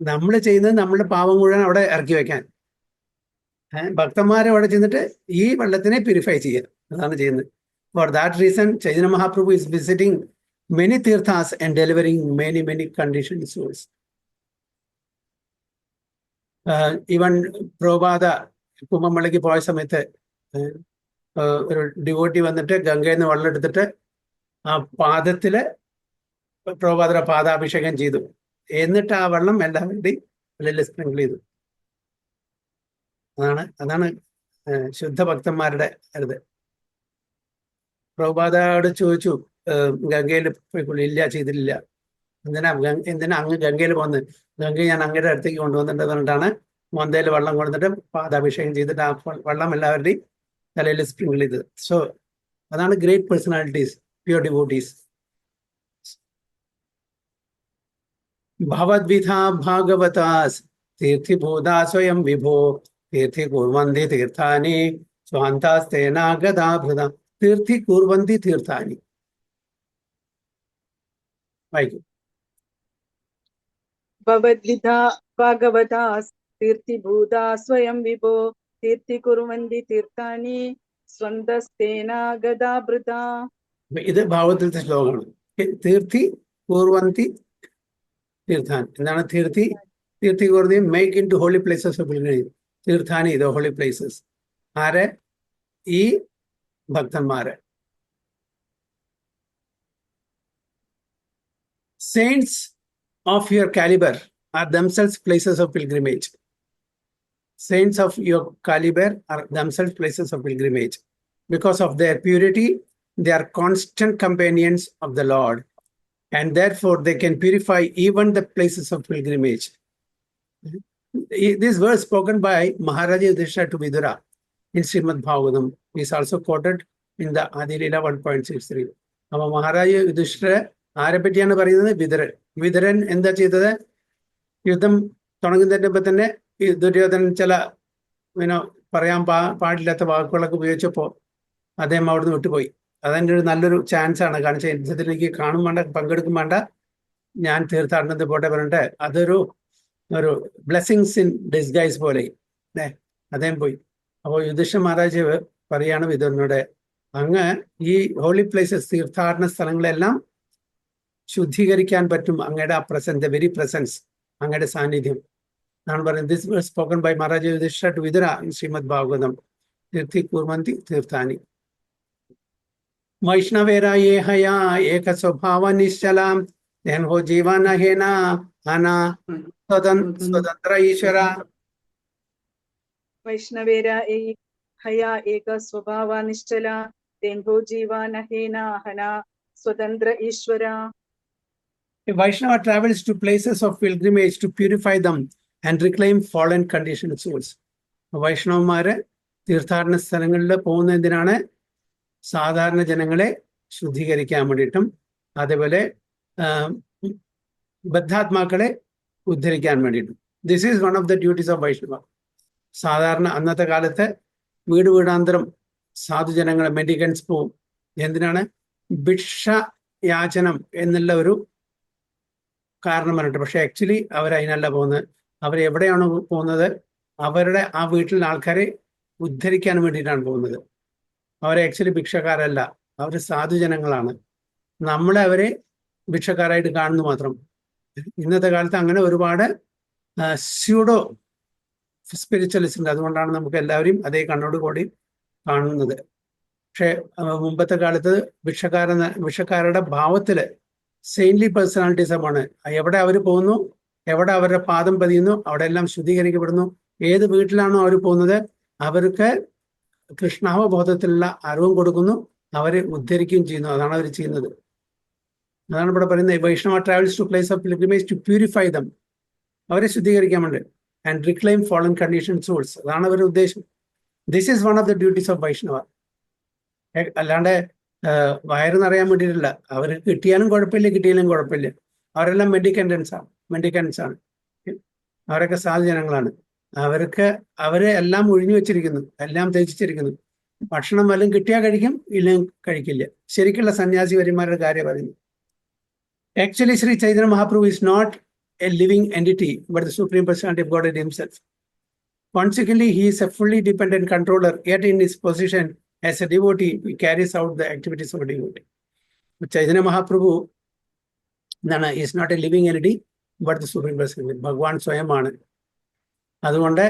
നമ്മൾ ചെയ്യുന്നത് നമ്മുടെ പാപം മുഴുവൻ അവിടെ ഇറക്കി വെക്കാൻ, ഭക്തന്മാരെ അവിടെ ചെന്നിട്ട് ഈ വെള്ളത്തിനെ പ്യൂരിഫൈ ചെയ്യാൻ, അതാണ് ചെയ്യുന്നത്. For that reason Chaitanya Mahaprabhu is visiting many തീർത്ഥാസ് and delivering many condition souls. Even Prabhupada കുംഭമേളയ്ക്ക് പോയ സമയത്ത് ഒരു ഡിവോട്ടി വന്നിട്ട് ഗംഗയിൽ നിന്ന് വെള്ളം എടുത്തിട്ട് ആ പാദത്തില് പ്രഭുപാദയുടെ പാദാഭിഷേകം ചെയ്തു. എന്നിട്ട് ആ വെള്ളം എല്ലാവരുടെയും തലയിൽ സ്പ്രിങ്കിൾ ചെയ്തു. അതാണ് ശുദ്ധ ഭക്തന്മാരുടെ ഇത്. പ്രഭുപാദയോട് ചോദിച്ചു, ഗംഗയിൽ പോയി ഇല്ല, ചെയ്തിട്ടില്ല, എന്തിനാ അങ്ങ് ഗംഗയിൽ പോകുന്നത്? ഗംഗ ഞാൻ അങ്ങയുടെ അടുത്തേക്ക് കൊണ്ടുവന്നിട്ട് പറഞ്ഞിട്ടാണ് മൊന്തയിൽ വെള്ളം കൊണ്ടുവന്നിട്ട് പാദാഭിഷേകം ചെയ്തിട്ട് ആ വെള്ളം എല്ലാവരുടെയും തലയിൽ സ്പ്രിങ്കിൾ ചെയ്തത്. സോ അതാണ് ഗ്രേറ്റ് പേഴ്സണാലിറ്റീസ്, പ്യൂർ ഡിവോട്ടീസ്. भवद्विधा भागवतास् तीर्थीभूता स्वयं विभो तीर्थी कुर्वन्ति तीर्थानि स्वान्तास्तेनागदाभृता तीर्थी कुर्वन्ति तीर्थानि. വായിക്കും. ഭവദ്വിധാ ഭാഗവതാസ് തീർത്ഥിഭൂതാ സ്വയം വിഭോ തീർത്ഥി കുർവന്തി തീർത്ഥാനി സ്വന്തസ്തേനാഗതാഭൃതാ. ഇത് ഭാഗവതത്തിലത്തെ ശ്ലോകമാണ്. തീർത്ഥി കുർവന്തി തീർത്ഥാൻ. എന്താണ് തീർത്ഥി? തീർത്ഥി കുർവന്തി make into holy places of pilgrimage. തീർത്ഥാനി ദ ഹോളി പ്ലേസസ്. ആരെ? ഈ ഭക്തന്മാരെ. Saints of your caliber are themselves places of pilgrimage. Saints of your caliber are themselves places of pilgrimage. Because of their purity, they are constant companions of the Lord, and therefore they can purify even the places of pilgrimage. This verse spoken by Maharaja Yudhishthira to Vidura in Srimad Bhagavatam is also quoted in the Adilila 1.63. Now, Maharaja Yudhishthira ആരെ പറ്റിയാണ് പറയുന്നത്? വിതുരൻ. വിതുരൻ എന്താ ചെയ്തത്? യുദ്ധം തുടങ്ങുന്നതിന് മുമ്പ് തന്നെ ഈ ദുര്യോധനൻ ചില പറയാൻ പാടില്ലാത്ത വാക്കുകളൊക്കെ ഉപയോഗിച്ചപ്പോൾ അദ്ദേഹം അവിടുന്ന് വിട്ടുപോയി. അതെൻ്റെ ഒരു നല്ലൊരു ചാൻസ് ആണ്. കാരണം വെച്ചാൽ യുദ്ധത്തിൽ എനിക്ക് കാണും വേണ്ട, പങ്കെടുക്കും വേണ്ട, ഞാൻ തീർത്ഥാടനത്തിൽ പോട്ടെ പറഞ്ഞിട്ട് അതൊരു ബ്ലെസ്സിങ്സ് ഇൻ ഡിസ്ഗൈസ് പോലെ അദ്ദേഹം പോയി. അപ്പോൾ യുധിഷ്ഠിര മഹാരാജ് പറയാണ് വിതുരനോട്, അങ്ങ് ഈ ഹോളി പ്ലേസസ് തീർത്ഥാടന സ്ഥലങ്ങളെല്ലാം ശുദ്ധീകരിക്കാൻ പറ്റും അങ്ങയുടെ ആ പ്രസൻസ്, വെരി പ്രസൻസ്, അങ്ങയുടെ സാന്നിധ്യം എന്നാണ് പറയുന്നത്. This was spoken by Maharaja Yudhishthira to Vidura in Shrimad Bhagavatam. തീർത്ഥി കുർവന്തി തീർത്ഥാനി. വൈഷ്ണവേരായേ ഹയാ ഏക സ്വഭാവ നിശ്ചലാം ദേഹോ ജീവന ഹേന അനാ സ്വതന്ത്ര ഈശ്വര. വൈഷ്ണവേര ഹയാ ഏക സ്വഭാവ നിശ്ചല ദേഹോ ജീവന ഹേന ഹന സ്വതന്ത്ര ഈശ്വര. A Vaishnava travels to places of pilgrimage to purify them and reclaim fallen conditioned souls. വൈഷ്ണവന്മാര് തീർത്ഥാടന സ്ഥലങ്ങളിൽ പോകുന്ന എന്തിനാണ്? സാധാരണ ജനങ്ങളെ ശുദ്ധീകരിക്കാൻ വേണ്ടിയിട്ടും അതേപോലെ ബദ്ധാത്മാക്കളെ ഉദ്ധരിക്കാൻ വേണ്ടിയിട്ടും. This is one of the duties of Vaishnava. സാധാരണ അന്നത്തെ കാലത്ത് വീട് വീടാന്തരം സാധുജനങ്ങളെ മെഡിക്കൻസ് പോവും. എന്തിനാണ്? ഭിക്ഷ യാചനം എന്നുള്ള ഒരു കാരണം പറഞ്ഞിട്ട്. പക്ഷെ ആക്ച്വലി അവരതിനല്ല പോകുന്നത്. അവരെവിടെയാണ് പോകുന്നത്? അവരുടെ ആ വീട്ടിലെ ആൾക്കാരെ ഉദ്ധരിക്കാൻ വേണ്ടിയിട്ടാണ് പോകുന്നത്. അവരെ ആക്ച്വലി ഭിക്ഷക്കാരല്ല, അവർ സാധുജനങ്ങളാണ്. നമ്മളെ അവരെ ഭിക്ഷക്കാരായിട്ട് കാണുന്നു മാത്രം. ഇന്നത്തെ കാലത്ത് അങ്ങനെ ഒരുപാട് സ്യൂഡോ സ്പിരിച്വലിസ്റ്റ് ഉണ്ട്. അതുകൊണ്ടാണ് നമുക്ക് എല്ലാവരെയും അതേ കണ്ണോട് കൂടി കാണുന്നത്. പക്ഷെ മുമ്പത്തെ കാലത്ത് ഭിക്ഷക്കാരുടെ ഭാവത്തില് സെയിൻലി പേഴ്സണാലിറ്റീസമാണ്. എവിടെ അവർ പോകുന്നു, എവിടെ അവരുടെ പാദം പതിയുന്നു, അവിടെ എല്ലാം ശുദ്ധീകരിക്കപ്പെടുന്നു. ഏത് വീട്ടിലാണോ അവർ പോകുന്നത് അവർക്ക് കൃഷ്ണാവബോധത്തിലുള്ള അറിവും കൊടുക്കുന്നു, അവരെ ഉദ്ധരിക്കുകയും ചെയ്യുന്നു. അതാണ് അവർ ചെയ്യുന്നത്. അതാണ് ഇവിടെ പറയുന്നത്. Vaishnava travels to place of pilgrimage to purify them. അവരെ ശുദ്ധീകരിക്കാൻ വേണ്ടി. And reclaim fallen condition souls. അതാണ് അവരുടെ ഉദ്ദേശം. This is one of the duties of Vaishnava. അല്ലാണ്ട് വയറ് നിറയാൻ വേണ്ടിയിട്ടില്ല. അവർ കിട്ടിയാലും കുഴപ്പമില്ല, കിട്ടിയാലും കുഴപ്പമില്ല. അവരെല്ലാം മെഡിക്കൻസ് ആണ്. അവരൊക്കെ സാധുജനങ്ങളാണ്. അവരെ എല്ലാം ഒഴിഞ്ഞു വെച്ചിരിക്കുന്നു, എല്ലാം ത്യജിച്ചിരിക്കുന്നു. ഭക്ഷണം വല്ലതും കിട്ടിയാൽ കഴിക്കും, ഇല്ലെങ്കിൽ കഴിക്കില്ല. ശരിക്കുള്ള സന്യാസി വര്യന്മാരുടെ കാര്യം പറയുന്നു. Actually Shri Chaitanya Mahaprabhu is not a living entity but the supreme personality of God himself. Consequently, he is a fully dependent controller, yet in his position as a devotee, he carries out the activities of a devotee. Chaitanya Mahaprabhu is not a living entity, but the Supreme Personality. Bhagwan സ്വയമാണ്. അതുകൊണ്ട്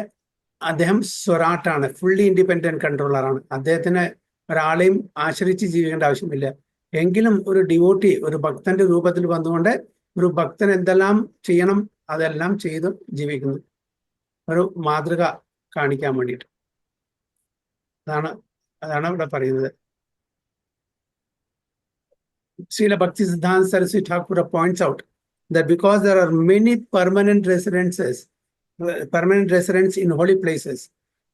അദ്ദേഹം സ്വരാട്ടാണ്, fully independent കൺട്രോളറാണ്. അദ്ദേഹത്തിന് ഒരാളെയും ആശ്രയിച്ച് ജീവിക്കേണ്ട ആവശ്യമില്ല. എങ്കിലും ഒരു devotee, ഒരു ഭക്തന്റെ രൂപത്തിൽ വന്നുകൊണ്ട് ഒരു ഭക്തൻ എന്തെല്ലാം ചെയ്യണം അതെല്ലാം ചെയ്ത് ജീവിക്കുന്നു. ഒരു മാതൃക കാണിക്കാൻ വേണ്ടിയിട്ട്. അതാണ് ഇവിടെ പറയുന്നത്. Srila Bhakti Siddhanta Saraswati Thakur points out that because there are many permanent residents in holy places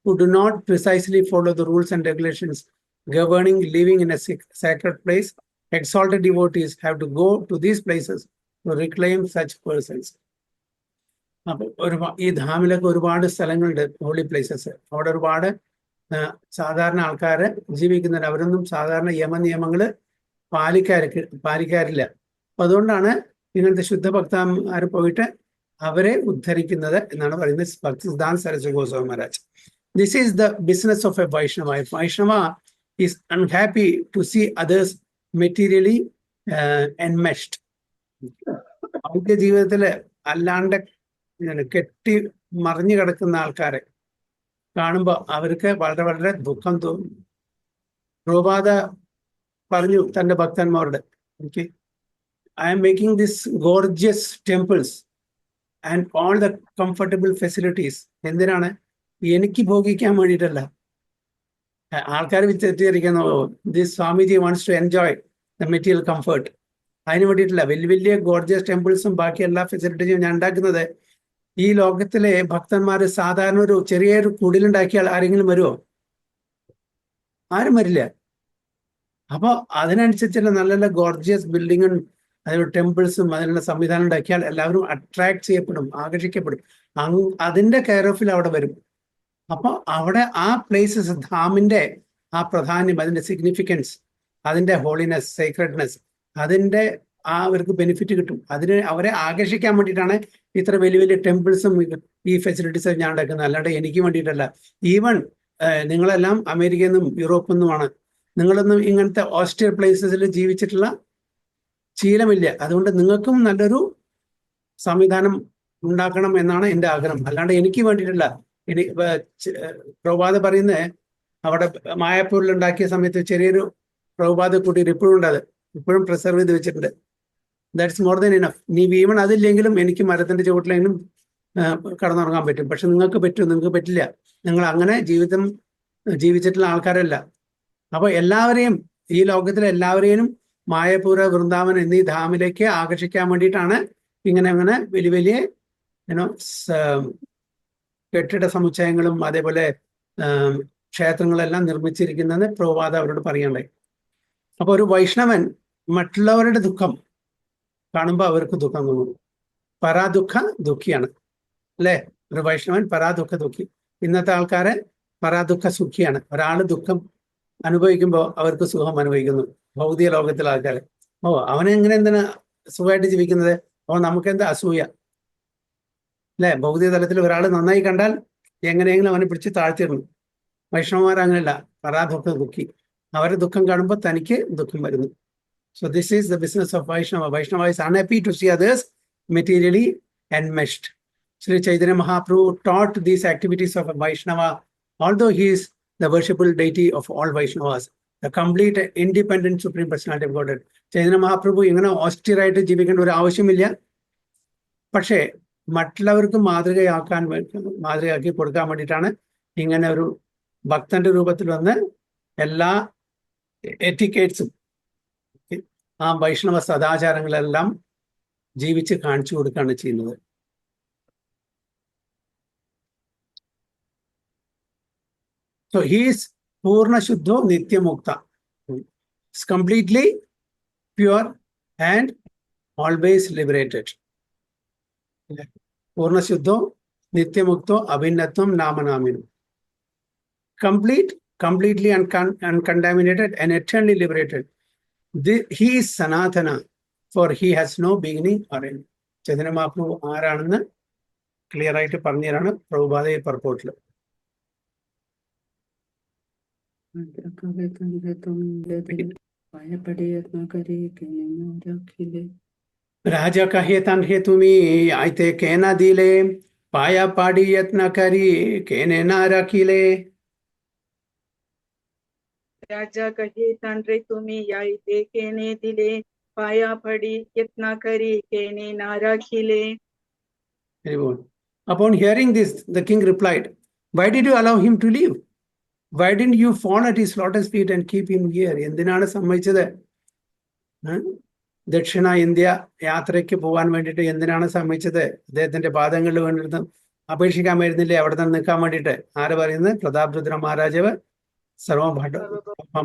who do not precisely follow the rules and regulations governing living in a sacred place, exalted devotees have to go to these places to reclaim such persons. അപ്പൊ ഈ ധാമിലൊക്കെ ഒരുപാട് സ്ഥലങ്ങളുണ്ട്, holy places. അവിടെ ഒരുപാട് സാധാരണ ആൾക്കാര് ജീവിക്കുന്നുണ്ട്. അവരൊന്നും സാധാരണ യമനിയമങ്ങള് പാലിക്കാറില്ല. അപ്പൊ അതുകൊണ്ടാണ് ഇങ്ങനത്തെ ശുദ്ധഭക്തന്മാർ പോയിട്ട് അവരെ ഉദ്ധരിക്കുന്നത് എന്നാണ് പറയുന്നത് Bhaktisiddhanta Saraswati Goswami Maharaj. This is the business of a Vaishnava. Vaishnava is unhappy to see others materially enmeshed. അവരുടെ ജീവിതത്തില് അല്ലാണ്ട് കെട്ടി മറിഞ്ഞു കിടക്കുന്ന ആൾക്കാരെ കാണുമ്പോൾ അവർക്ക് വളരെ വളരെ ദുഃഖം തോന്നും. പ്രഭുപാദ പറഞ്ഞു തന്റെ ഭക്തന്മാരോട്, എനിക്ക് I am making this gorgeous temples and all the comfortable facilities. എന്തിനാണ്? എനിക്ക് ഭോഗിക്കാൻ വേണ്ടിയിട്ടല്ല. ആൾക്കാർ തെറ്റിദ്ധരിക്കുന്നു, this Swamiji wants to enjoy the material comfort. അതിന് വേണ്ടിയിട്ടില്ല. വലിയ വലിയ ഗോർജിയസ് ടെമ്പിൾസും ബാക്കി എല്ലാ ഫെസിലിറ്റീസും ഞാൻ ഉണ്ടാക്കുന്നത് ഈ ലോകത്തിലെ ഭക്തന്മാര് സാധാരണ ഒരു ചെറിയൊരു കുടിലുണ്ടാക്കിയാൽ ആരെങ്കിലും വരുമോ? ആരും വരില്ല. അപ്പൊ അതിനനുസരിച്ചുള്ള നല്ല നല്ല ഗോർജിയസ് ബിൽഡിങ്ങും അതിലുള്ള ടെമ്പിൾസും അതിനുള്ള സംവിധാനം ഉണ്ടാക്കിയാൽ എല്ലാവരും അട്രാക്ട് ചെയ്യപ്പെടും, ആകർഷിക്കപ്പെടും. അതിന്റെ കെയർ ഓഫിൽ അവിടെ വരും. അപ്പൊ അവിടെ ആ പ്ലേസസ്, ധാമിന്റെ ആ പ്രാധാന്യം, അതിന്റെ സിഗ്നിഫിക്കൻസ്, അതിന്റെ ഹോളിനെസ്, സേക്രഡ്നെസ്, അതിന്റെ അവർക്ക് ബെനിഫിറ്റ് കിട്ടും. അതിന് അവരെ ആകർഷിക്കാൻ വേണ്ടിയിട്ടാണ് ഇത്ര വലിയ വലിയ ടെമ്പിൾസും ഈ ഫെസിലിറ്റീസും ഞാൻ ഉണ്ടാക്കുന്നത്, അല്ലാണ്ട് എനിക്ക് വേണ്ടിയിട്ടല്ല. ഈവൻ നിങ്ങളെല്ലാം അമേരിക്കയിൽ നിന്നും യൂറോപ്പിൽ നിന്നുമാണ്. നിങ്ങളൊന്നും ഇങ്ങനത്തെ ഓസ്ട്രിയൽ പ്ലേസസിൽ ജീവിച്ചിട്ടുള്ള ശീലമില്ല. അതുകൊണ്ട് നിങ്ങൾക്കും നല്ലൊരു സംവിധാനം ഉണ്ടാക്കണം എന്നാണ് എൻ്റെ ആഗ്രഹം, അല്ലാണ്ട് എനിക്ക് വേണ്ടിയിട്ടല്ല. പ്രഭുപാദ പറയുന്നത് അവിടെ മായാപ്പൂരിൽ ഉണ്ടാക്കിയ സമയത്ത് ചെറിയൊരു പ്രഭുപാദ കുട്ടീർ ഇപ്പോഴും ഉണ്ട്, അത് ഇപ്പോഴും പ്രിസർവ് ചെയ്ത് വെച്ചിട്ടുണ്ട്. That's more than enough. നീ ഈവൻ അതില്ലെങ്കിലും എനിക്ക് മരത്തിന്റെ ചുവട്ടിലെങ്കിലും കടന്നുറങ്ങാൻ പറ്റും. പക്ഷെ നിങ്ങൾക്ക് പറ്റും, നിങ്ങൾക്ക് പറ്റില്ല. നിങ്ങൾ അങ്ങനെ ജീവിച്ചിട്ടുള്ള ആൾക്കാരല്ല. അപ്പൊ എല്ലാവരെയും, ഈ ലോകത്തിലെ എല്ലാവരെയും മായപൂര, വൃന്ദാവൻ എന്നീ ധാമിലേക്ക് ആകർഷിക്കാൻ വേണ്ടിയിട്ടാണ് ഇങ്ങനെ വലിയ വലിയ കെട്ടിട സമുച്ചയങ്ങളും അതേപോലെ ക്ഷേത്രങ്ങളെല്ലാം നിർമ്മിച്ചിരിക്കുന്നത് പ്രഭുപാദ അവരോട് പറയണ്ടായി. അപ്പൊ ഒരു വൈഷ്ണവൻ മറ്റുള്ളവരുടെ ദുഃഖം കാണുമ്പോൾ അവർക്ക് ദുഃഖം തോന്നും. പരാദുഃഖ ദുഃഖിയാണ് അല്ലെ? ഒരു വൈഷ്ണവൻ പരാദുഃഖ ദുഃഖി. ഇന്നത്തെ ആൾക്കാരെ പരാദുഃഖ സുഖിയാണ്. ഒരാൾ ദുഃഖം അനുഭവിക്കുമ്പോൾ അവർക്ക് സുഖം അനുഭവിക്കുന്നു. ഭൗതിക ലോകത്തിലെ ആൾക്കാർ, എന്തിനാ സുഖമായിട്ട് ജീവിക്കുന്നത്? നമുക്കെന്താ അസൂയ അല്ലെ? ഭൗതിക തലത്തിൽ ഒരാൾ നന്നായി കണ്ടാൽ എങ്ങനെയെങ്കിലും അവനെ പിടിച്ച് താഴ്ത്തിയിരുന്നു. വൈഷ്ണവന്മാർ അങ്ങനെയല്ല, പരാദുഃഖ ദുഃഖി. അവരുടെ ദുഃഖം കാണുമ്പോൾ തനിക്ക് ദുഃഖം വരുന്നു. So this is the business of Vaishnava. Vaishnava is unhappy to see others materially enmeshed. Sri Chaitanya Mahaprabhu taught these activities of a Vaishnava, although he is the worshipable deity of all Vaishnavas, the complete independent supreme personality of Godhead. Chaitanya Mahaprabhu ഇങ്ങനെ ഓസ്റ്റിയറായിട്ട് ജീവിക്കേണ്ട ഒരു ആവശ്യമില്ല. പക്ഷേ മറ്റുള്ളവർക്ക് മാതൃകയാക്കി കൊടുക്കാൻ വേണ്ടിയിട്ടാണ് ഇങ്ങനെ ഒരു ഭക്തന്റെ രൂപത്തിൽ വന്ന് എല്ലാ എറ്റിക്കേറ്റ്സും ആ വൈഷ്ണവ സദാചാരങ്ങളെല്ലാം ജീവിച്ച് കാണിച്ചു കൊടുക്കുകയാണ് ചെയ്യുന്നത്. So he is Purna Shuddho Nitya Mukta. It's completely pure and always liberated. Purna Shuddho Nitya Mukto Abhinnatvam Namanaminu. Completely uncontaminated and eternally liberated. He is Sanatana, for he has no beginning or end. Chaitanya Mahaprabhu ആരാണെന്ന് clear ആയിട്ട് പറഞ്ഞതാണ് പ്രഭുപാദ ഈ പർപ്പോട്ടിൽ. राजा कहे तन्हे तुमी आयते केना दिले, पाया पाड़ी यत्न करी केने ना रखिले. राजा कहे तन्हे तुमी आयते केने दिले, पाया पड़ी यत्न करी केने ना रखिले. Upon hearing this, the king replied, "Why did you allow him to leave? Why didn't you fall at his lotus feet and keep him here?" എന്തിനാണ് സമ്മതിച്ചത്? ദക്ഷിണ ഇന്ത്യ യാത്രയ്ക്ക് പോകാൻ വേണ്ടിയിട്ട് എന്തിനാണ് സമ്മതിച്ചത്? അദ്ദേഹത്തിന്റെ പാദങ്ങളിൽ വേണ്ടിയിട്ട് അപേക്ഷിക്കാൻ വരുന്നില്ലേ അവിടെ നിന്ന് നിൽക്കാൻ വേണ്ടിയിട്ട്? ആര് പറയുന്നത്? പ്രതാപരുദ്ര മഹാരാജാവ്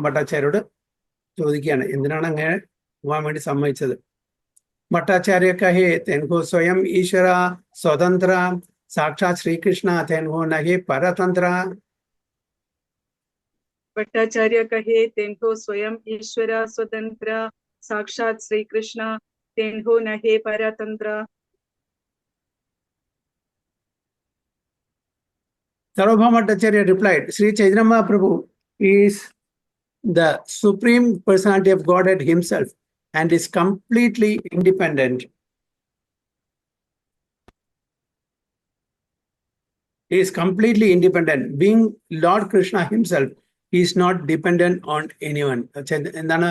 ഭട്ടാചാര്യോട് ചോദിക്കുകയാണ്, എന്തിനാണ് അങ്ങനെ പോകാൻ വേണ്ടി സമ്മതിച്ചത്? भट्टाचार्य कहे तेनको स्वयं ईश्वर स्वतंत्र साक्षात श्री कृष्ण तेनको नहीं परतंत्र. भट्टाचार्य कहे तेनको स्वयं ईश्वर स्वतंत्र साक्षात श्री कृष्ण तेनको नहे परतंत्र. Sarvabhauma Bhattacharya replied, Sri Chaitanya Mahaprabhu is the supreme personality of Godhead himself and is completely independent. He is completely independent. Being Lord Krishna himself, he is not dependent on anyone. എന്താണ്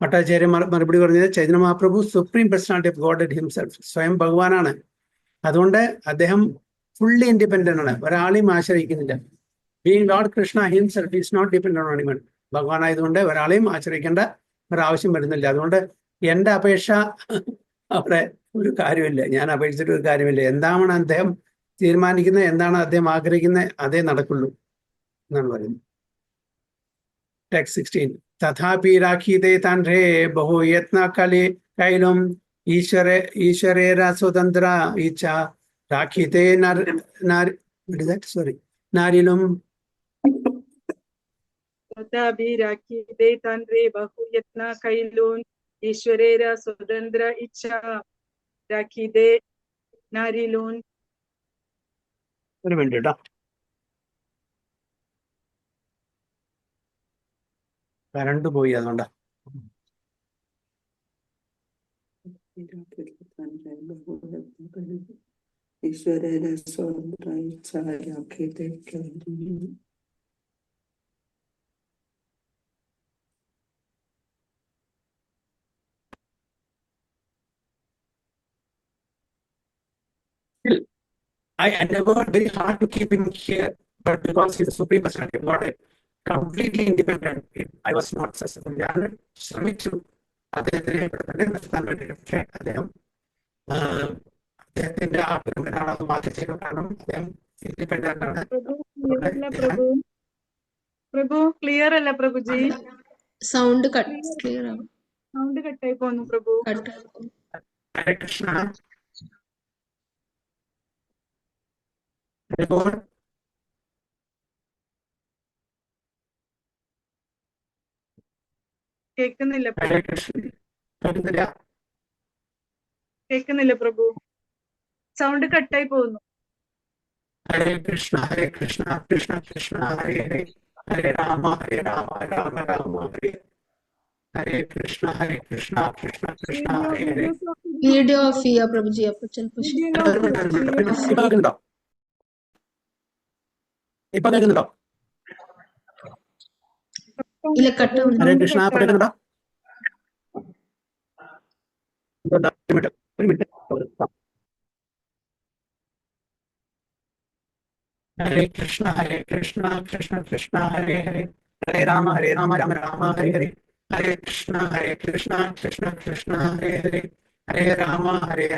ഭട്ടാചാര്യ മറുപടി പറഞ്ഞത്? Chaitanya Mahaprabhu supreme personality of God himself, സ്വയം ഭഗവാനാണ്. അതുകൊണ്ട് അദ്ദേഹം fully independent ആണ്, ഒരാളെയും ആശ്രയിക്കുന്നില്ല. Being Lord Krishna himself is not dependent on anyone. ഭഗവാൻ ആയതുകൊണ്ട് ഒരാളെയും ആശ്രയിക്കേണ്ട ഒരാവശ്യം വരുന്നില്ല. അതുകൊണ്ട് എൻ്റെ അപേക്ഷ അവിടെ ഒരു കാര്യമില്ല, ഞാൻ അപേക്ഷിച്ചിട്ട് ഒരു കാര്യമില്ല. എന്താണ് അദ്ദേഹം തീരുമാനിക്കുന്നത്, എന്താണ് അദ്ദേഹം ആഗ്രഹിക്കുന്നത്, അതേ നടക്കുള്ളൂ എന്നാണ് പറയുന്നത്. ടെക്സ്റ്റ് 16. തഥാപി രാഖീതേ താൻരേ ബഹു യത്ന കൈലും ഈശ്വരേര സ്വതന്ത്ര ഇച്ഛ രാഖീതേ നാരിലും. तथापि राखीते तान्रे बहुयत्न कैलोन ईश्वरेर स्वतंत्र इच्छा राखीते नारिलोन. ഒരു മിനിറ്റ് കേട്ടോ, കറണ്ട് പോയി അതുകൊണ്ടാ. ഈശ്വരനെ സ്വതന്ത്ര ഇച്ഛാരാഖീതേ I endeavored very hard to keep him here, but because he's a supreme personality of Godhead, completely independent, I was not successful. ഞാൻ ശ്രമിച്ചു അദ്ദേഹത്തിനെ നിർത്താൻ വേണ്ടി. പക്ഷേ അദ്ദേഹത്തിന്റെ ആഗ്രഹം അത് മാറ്റിച്ചേരും, കാരണം അദ്ദേഹം ഇൻഡിപെൻഡന്റ് ആണ്. പ്രഭു ക്ലിയർ അല്ല പ്രഭുജി, സൗണ്ട് ക്ലിയർ ആവും. സൗണ്ട് കട്ടായി പോന്നു പ്രഭു. ഹരേ കൃഷ്ണ. കേൾക്കുന്നില്ല ഹരേ കൃഷ്ണ. കേൾക്കുന്നില്ല പ്രഭു, സൗണ്ട് കട്ടായി പോകുന്നു. ഹരേ കൃഷ്ണ കൃഷ്ണ കൃഷ്ണ ഹരേ ഹരേ, ഹരേ രാമ രാമ രാമ ഹരേ ഹരേ കൃഷ്ണ കൃഷ്ണ കൃഷ്ണ ഹരേ ഹരേ. വീഡിയോ ഓഫ് ചെയ്യാ പ്രഭുജി, അപ്പൊ ചിലപ്പോ കേൾക്കുന്നുണ്ടോ? ഇപ്പൊ കേൾക്കുന്നുണ്ടോ? ഇല്ല, കട്ടാവുന്നു. ഹരേ കൃഷ്ണ കേൾക്കുന്നുണ്ടോ? ഒരു മിനിറ്റ്. ഹരേ കൃഷ്ണ കൃഷ്ണ കൃഷ്ണ ഹരേ ഹരേ, ഹരേ രാമ രാമ രാമ ഹരേ ഹരേ, ഹരേ കൃഷ്ണ കൃഷ്ണ കൃഷ്ണ ഹരേ ഹരേ, ഹരേ രാമ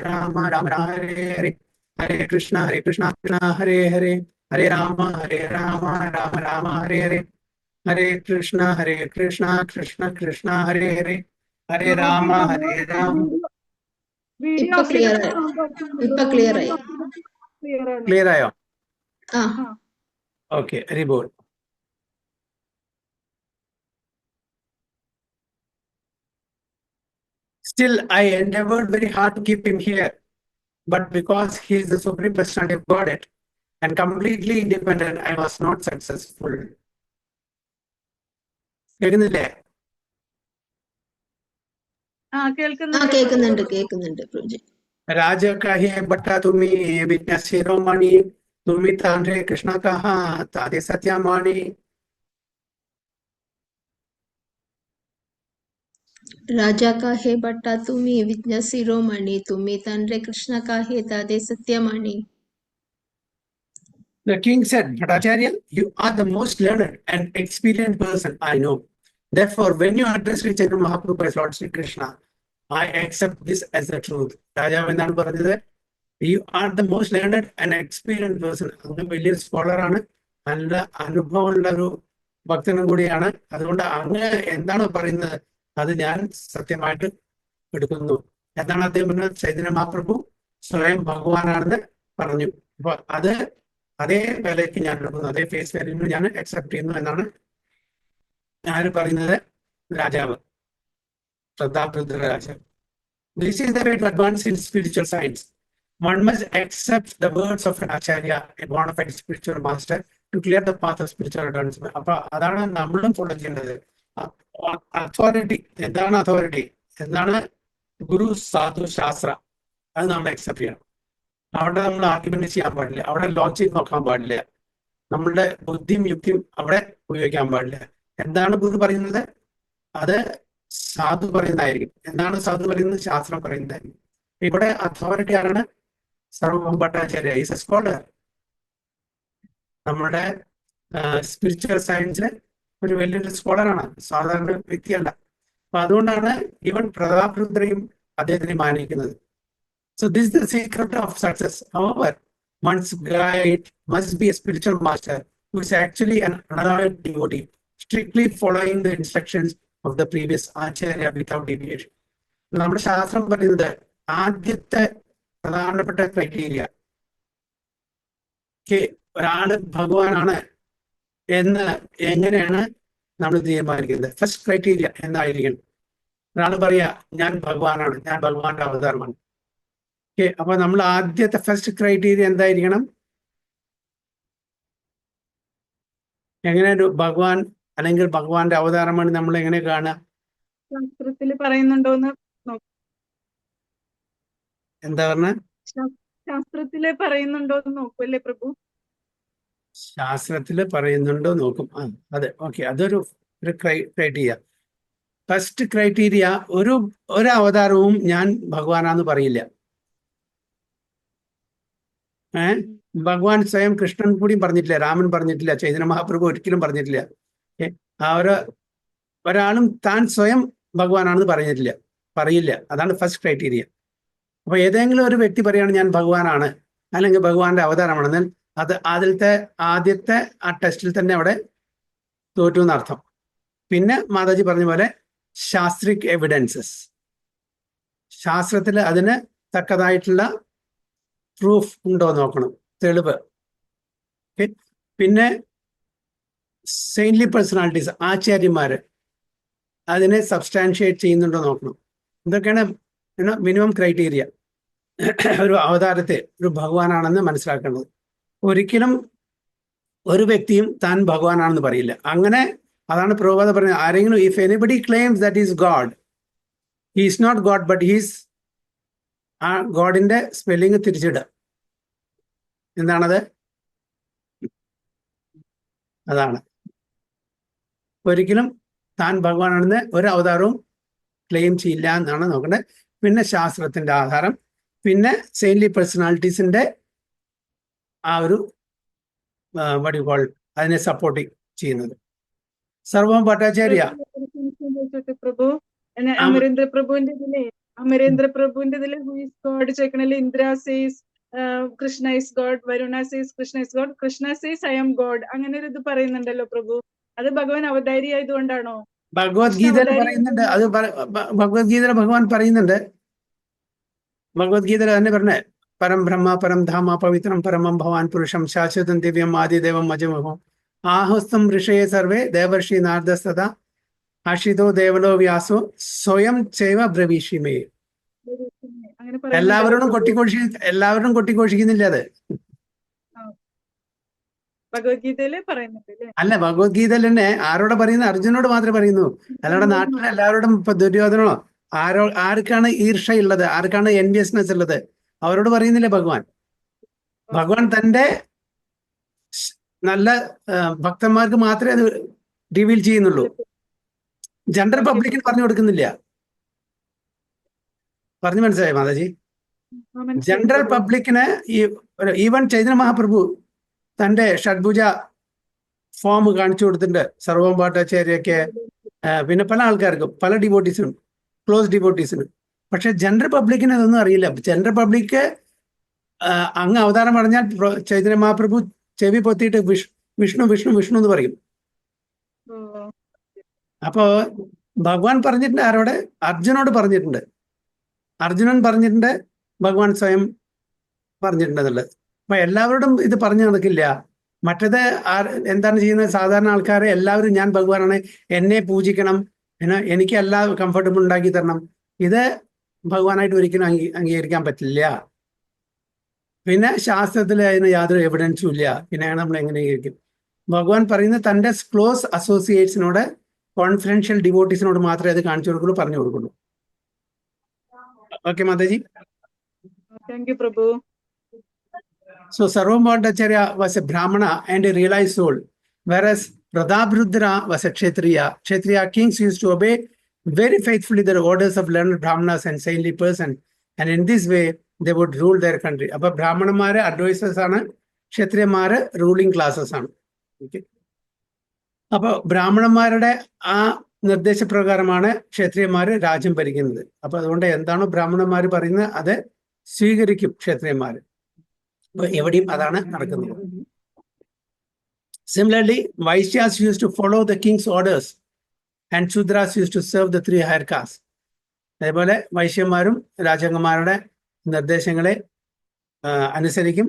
രാമ രാമ ഹരേ ഹരേ, ഹരേ കൃഷ്ണ കൃഷ്ണ ഹരേ ഹരേ, ഹരേ രാമ രാമ രാമ ഹരേ ഹരേ, ഹരേ കൃഷ്ണ കൃഷ്ണ ഹരേ ഹരേ, ഹരേ രാമ രാമ. ഇപ്പൊ ക്ലിയർ ആയി. ക്ലിയർ ആയോ? ആ, okay, ഹരിബോൾ. Still, I endeavored very hard to keep him here, but because he is the supreme personality of Godhead and completely independent, I was not successful. കേൾക്കുന്നില്ലേ? കേൾക്കുന്നുണ്ട് പ്രഭുജി. രാജ കഹേ ബട്ട തുമി വിജ്ഞ ശിരോമണി, തുമി താൻരേ കൃഷ്ണ കഹാ താതെ സത്യമാണി. राजा का हे बट्टा तुम्ही विज्ञ शिरोमणी, तुम्ही तांरे कृष्ण का हे तादे सत्यमाणी. The king said, Bhattacharya, you are the most learned and experienced person I know. Therefore, when you address Sri Chaitanya Mahaprabhu as Lord Sri Krishna, I accept this as the truth. രാജാവ് എന്താണ് പറഞ്ഞത്? You are the most learned and experienced person. അങ്ങ് വലിയൊരു സ്കോളറാണ്, നല്ല അനുഭവമുള്ള ഒരു ഭക്തനും കൂടിയാണ്. അതുകൊണ്ട് അങ്ങ് എന്താണ് പറയുന്നത് അത് ഞാൻ സത്യമായിട്ട് എടുക്കുന്നു എന്താണ് അദ്ദേഹം പറഞ്ഞത്? ചൈതന്യ മഹാപ്രഭു സ്വയം ഭഗവാനാണെന്ന് പറഞ്ഞു. അപ്പൊ അത് അതേ വിലയ്ക്ക് ഞാൻ എടുക്കുന്നു, അതേ ഫേസ് വാല്യൂവിന് ഞാൻ അക്സെപ്റ്റ് ചെയ്യുന്നു എന്നാണ് ആര് പറയുന്നത്? രാജാവ്, പ്രതാപരുദ്ര രാജാവ്. This is the way to advance in spiritual science. One must accept the words of an acharya, a bona fide spiritual master, to clear the path of spiritual advancement. അപ്പൊ അതാണ് നമ്മളും ഫോളോ ചെയ്യേണ്ടത്. അതോറിറ്റി എന്താണ്? Authority എന്താണ്? ഗുരു, സാധു, ശാസ്ത്ര. അത് നമ്മൾ അക്സെപ്റ്റ് ചെയ്യണം. അവിടെ നമ്മൾ ആർഗ്യുമെന്റ് ചെയ്യാൻ പാടില്ല, അവിടെ ലോജിക് നോക്കാൻ പാടില്ല, നമ്മളുടെ ബുദ്ധിയും യുക്തിയും അവിടെ ഉപയോഗിക്കാൻ പാടില്ല. എന്താണ് ഗുരു പറയുന്നത് അത് സാധു പറയുന്നതായിരിക്കും. എന്താണ് സാധു പറയുന്നത്? ശാസ്ത്രം പറയുന്നതായിരിക്കും. ഇവിടെ അതോറിറ്റി ആരാണ്? സർവഭൗമ ഭട്ടാചാര്യ ഈസ് എ സ്കോളർ. നമ്മുടെ സ്പിരിച്വൽ സയൻസിലെ ഒരു വലിയൊരു സ്കോളറാണ്, സാധാരണ വ്യക്തിയല്ല. അപ്പൊ അതുകൊണ്ടാണ് ഈവൻ പ്രതാപരുദ്രയും അദ്ദേഹത്തിനെ മാനിക്കുന്നത്. So this is the secret of success. However, one's guide must be a spiritual master who is actually an unalloyed devotee, strictly following the instructions of the previous acharya without deviation. നമ്മുടെ ശാസ്ത്രം പറയുന്നത് ആദ്യത്തെ പ്രധാനപ്പെട്ട criteria ഒരാള് ഭഗവാനാണ് എന്ന് എങ്ങനെയാണ് നമ്മൾ തീരുമാനിക്കുന്നത്? ഫസ്റ്റ് ക്രൈറ്റീരിയ എന്തായിരിക്കണം? ഒരാൾ പറയാ ഞാൻ ഭഗവാനാണ്, ഞാൻ ഭഗവാന്റെ അവതാരമാണ്. അപ്പൊ നമ്മൾ ആദ്യത്തെ ഫസ്റ്റ് ക്രൈറ്റീരിയ എന്തായിരിക്കണം? എങ്ങനെ ഒരു ഭഗവാൻ അല്ലെങ്കിൽ ഭഗവാന്റെ അവതാരമാണ് നമ്മൾ എങ്ങനെ കാണുക? ശാസ്ത്രത്തിൽ പറയുന്നുണ്ടോന്ന് എന്താ പറഞ്ഞ? ശാസ്ത്രത്തില് പറയുന്നുണ്ടോന്ന് നോക്കുമല്ലേ പ്രഭു? ശാസ്ത്രത്തില് പറയുന്നുണ്ടോ നോക്കും. അതെ, ഓക്കെ, അതൊരു ക്രൈറ്റീരിയ. ഫസ്റ്റ് ക്രൈറ്റീരിയ ഒരു അവതാരവും ഞാൻ ഭഗവാനാന്ന് പറയില്ല. ഭഗവാൻ സ്വയം കൃഷ്ണൻ കൂടിയും പറഞ്ഞിട്ടില്ല, രാമൻ പറഞ്ഞിട്ടില്ല, ചൈതന്യ മഹാപ്രഭു ഒരിക്കലും പറഞ്ഞിട്ടില്ല. ഒരാളും താൻ സ്വയം ഭഗവാനാണെന്ന് പറയില്ല. അതാണ് ഫസ്റ്റ് ക്രൈറ്റീരിയ. അപ്പൊ ഏതെങ്കിലും ഒരു വ്യക്തി പറയാണ് ഞാൻ ഭഗവാനാണ് അല്ലെങ്കിൽ ഭഗവാന്റെ അവതാരമാണെന്ന്, അത് ആദ്യത്തെ ആ ടെസ്റ്റിൽ തന്നെ അവിടെ തോറ്റു എന്നർത്ഥം. പിന്നെ മാതാജി പറഞ്ഞ പോലെ ശാസ്ത്രിക് എവിഡൻസസ്, ശാസ്ത്രത്തിൽ അതിന് തക്കതായിട്ടുള്ള പ്രൂഫ് ഉണ്ടോ നോക്കണം, തെളിവ്. പിന്നെ സെയിൻലി പേഴ്സണാലിറ്റീസ്, ആചാര്യന്മാര് അതിനെ സബ്സ്റ്റാൻഷിയേറ്റ് ചെയ്യുന്നുണ്ടോ നോക്കണം. ഇതൊക്കെയാണ് മിനിമം ക്രൈറ്റീരിയ ഒരു അവതാരത്തെ ഒരു ഭഗവാനാണെന്ന് മനസ്സിലാക്കേണ്ടത്. ഒരിക്കലും ഒരു വ്യക്തിയും താൻ ഭഗവാനാണെന്ന് പറയില്ല. അങ്ങനെ അതാണ് പ്രഭുപാദ പറയുന്നത്, ആരെങ്കിലും if anybody claims that is God, he is not God but he's, ആ ഗോഡിന്റെ സ്പെല്ലിങ് തിരിച്ചിടുക. എന്താണത്? അതാണ് ഒരിക്കലും താൻ ഭഗവാനാണെന്ന് ഒരു അവതാരവും ക്ലെയിം ചെയ്യില്ല എന്നാണ് നോക്കേണ്ടത്. പിന്നെ ശാസ്ത്രത്തിന്റെ ആധാരം, പിന്നെ സെയിൻലി പേഴ്സണാലിറ്റീസിന്റെ ആ ഒരു വടികോൾ അതിനെ സപ്പോർട്ട് ചെയ്യുന്നത്. സർവഭൗമ ഭട്ടാചാര്യ പ്രഭു അമരേന്ദ്ര പ്രഭുവിന്റെ ഇതില് ഹു ഈസ് ഗോഡ് ചോദിക്കണല്ലേ? Indra says Krishna is God, Varuna says Krishna is God, Krishna says I am God, അങ്ങനെ ഒരു ഇത് പറയുന്നുണ്ടല്ലോ പ്രഭു. അത് ഭഗവാൻ അവതാരി ആയതുകൊണ്ടാണോ? ഭഗവത്ഗീതയിൽ പറയുന്നുണ്ട്. അത് ഭഗവത്ഗീതയിൽ ഭഗവാൻ പറയുന്നുണ്ട്. ഭഗവത്ഗീതയിൽ തന്നെ പറഞ്ഞേ, പരം ബ്രഹ്മ പരം ധാമ പവിത്രം പരമം ഭവാൻ പുരുഷം ശാശ്വതം ദിവ്യം ആദിദേവം അജമഹം ആഹസ്തം ഋഷയെ സർവേ ദേവർഷി നാരദസ്തത ആഷിതോ ദേവലോ വ്യാസോ സ്വയം ചൈവ ബ്രവീഷിമേ. എല്ലാവരോടും കൊട്ടിഘോഷിക്കുന്നില്ല അത്. ഭഗവത്ഗീതയില് പറയുന്നുണ്ട് അല്ല, ഭഗവത്ഗീതയിൽ തന്നെ ആരോടെ പറയുന്നത്? അർജുനോട് മാത്രമേ പറയുന്നു. അല്ലാതെ നാട്ടിലെ എല്ലാവരോടും ഇപ്പൊ ദുര്യോധനോ ആർക്കാണ് ഈർഷയുള്ളത്, ആർക്കാണ് എൻവിയസ്നെസ് ഉള്ളത്, അവരോട് പറയുന്നില്ല ഭഗവാൻ. ഭഗവാൻ തന്റെ നല്ല ഭക്തന്മാർക്ക് മാത്രമേ അത് റിവീൽ ചെയ്യുന്നുള്ളൂ. ജനറൽ പബ്ലിക്കിന് പറഞ്ഞു കൊടുക്കുന്നില്ല. പറഞ്ഞു മനസ്സിലായോ മാതാജി? ജനറൽ പബ്ലിക്കിന് ഈവൻ ചൈതന്യ മഹാപ്രഭു തന്റെ ഷഡ്ഭുജ ഫോം കാണിച്ചു കൊടുത്തിട്ടുണ്ട് സർവഭൗമ ഭട്ടാചാര്യക്ക്, പിന്നെ പല ആൾക്കാർക്കും, പല ഡിവോട്ടീസിനും, ക്ലോസ് ഡിവോട്ടീസിനും. പക്ഷെ ജനറൽ പബ്ലിക്കിന് അതൊന്നും അറിയില്ല. ജനറൽ പബ്ലിക്ക് അങ്ങ് അവതാരം പറഞ്ഞാൽ ചൈതന്യ മഹാപ്രഭു ചെവി പൊത്തിയിട്ട് വിഷ്ണു വിഷ്ണു വിഷ്ണു എന്ന് പറയും. അപ്പോ ഭഗവാൻ പറഞ്ഞിട്ടുണ്ട് ആരോട്? അർജുനോട് പറഞ്ഞിട്ടുണ്ട്. അർജുനൻ പറഞ്ഞിട്ടുണ്ട്, ഭഗവാൻ സ്വയം പറഞ്ഞിട്ടുണ്ടെന്നുള്ളത്. അപ്പൊ എല്ലാവരോടും ഇത് പറഞ്ഞു നടക്കില്ല. മറ്റത് എന്താണ് ചെയ്യുന്നത്? സാധാരണ ആൾക്കാരെ എല്ലാവരും ഞാൻ ഭഗവാനാണ്, എന്നെ പൂജിക്കണം, എനിക്ക് എല്ലാ കംഫർട്ടബിൾ ഉണ്ടാക്കി തരണം. ഇത് ഭഗവാനായിട്ട് ഒരിക്കലും അംഗീകരിക്കാൻ പറ്റില്ല. പിന്നെ ശാസ്ത്രത്തിൽ അതിന് യാതൊരു എവിഡൻസും ഇല്ല. പിന്നെ നമ്മൾ എങ്ങനെ അംഗീകരിക്കും? ഭഗവാൻ പറയുന്നത് തൻ്റെ ക്ലോസ് അസോസിയേറ്റ്സിനോട്, കോൺഫിഡൻഷ്യൽ ഡിവോട്ടീസിനോട് മാത്രമേ അത് കാണിച്ചു കൊടുക്കുള്ളൂ, പറഞ്ഞു കൊടുക്കുള്ളൂ. Okay Mataji. Thank you Prabhu. So Sarvabhauma Bhattacharya was a Brahmana and a realized soul, whereas Prataprudra was a Kshatriya. Kshatriya kings used to obey very faithfully the orders of learned Brahmanas and saintly person, and in this way they would rule their country. Appa Brahmanamare advisors aanu, Kshatriyamare ruling classes aanu. Okay. Appa Brahmanamarude aa നിർദ്ദേശപ്രകാരമാണ് ക്ഷത്രിയന്മാര് രാജ്യം ഭരിക്കുന്നത്. അപ്പൊ അതുകൊണ്ട് എന്താണോ ബ്രാഹ്മണന്മാര് പറയുന്നത് അത് സ്വീകരിക്കും ക്ഷത്രിയന്മാര്. എവിടെയും അതാണ് നടക്കുന്നത്. Similarly, Vaishyas used to follow the king's orders and Shudras used to serve the 3 higher castes. അതേപോലെ വൈശ്യന്മാരും രാജാക്കന്മാരുടെ നിർദ്ദേശങ്ങളെ അനുസരിക്കും.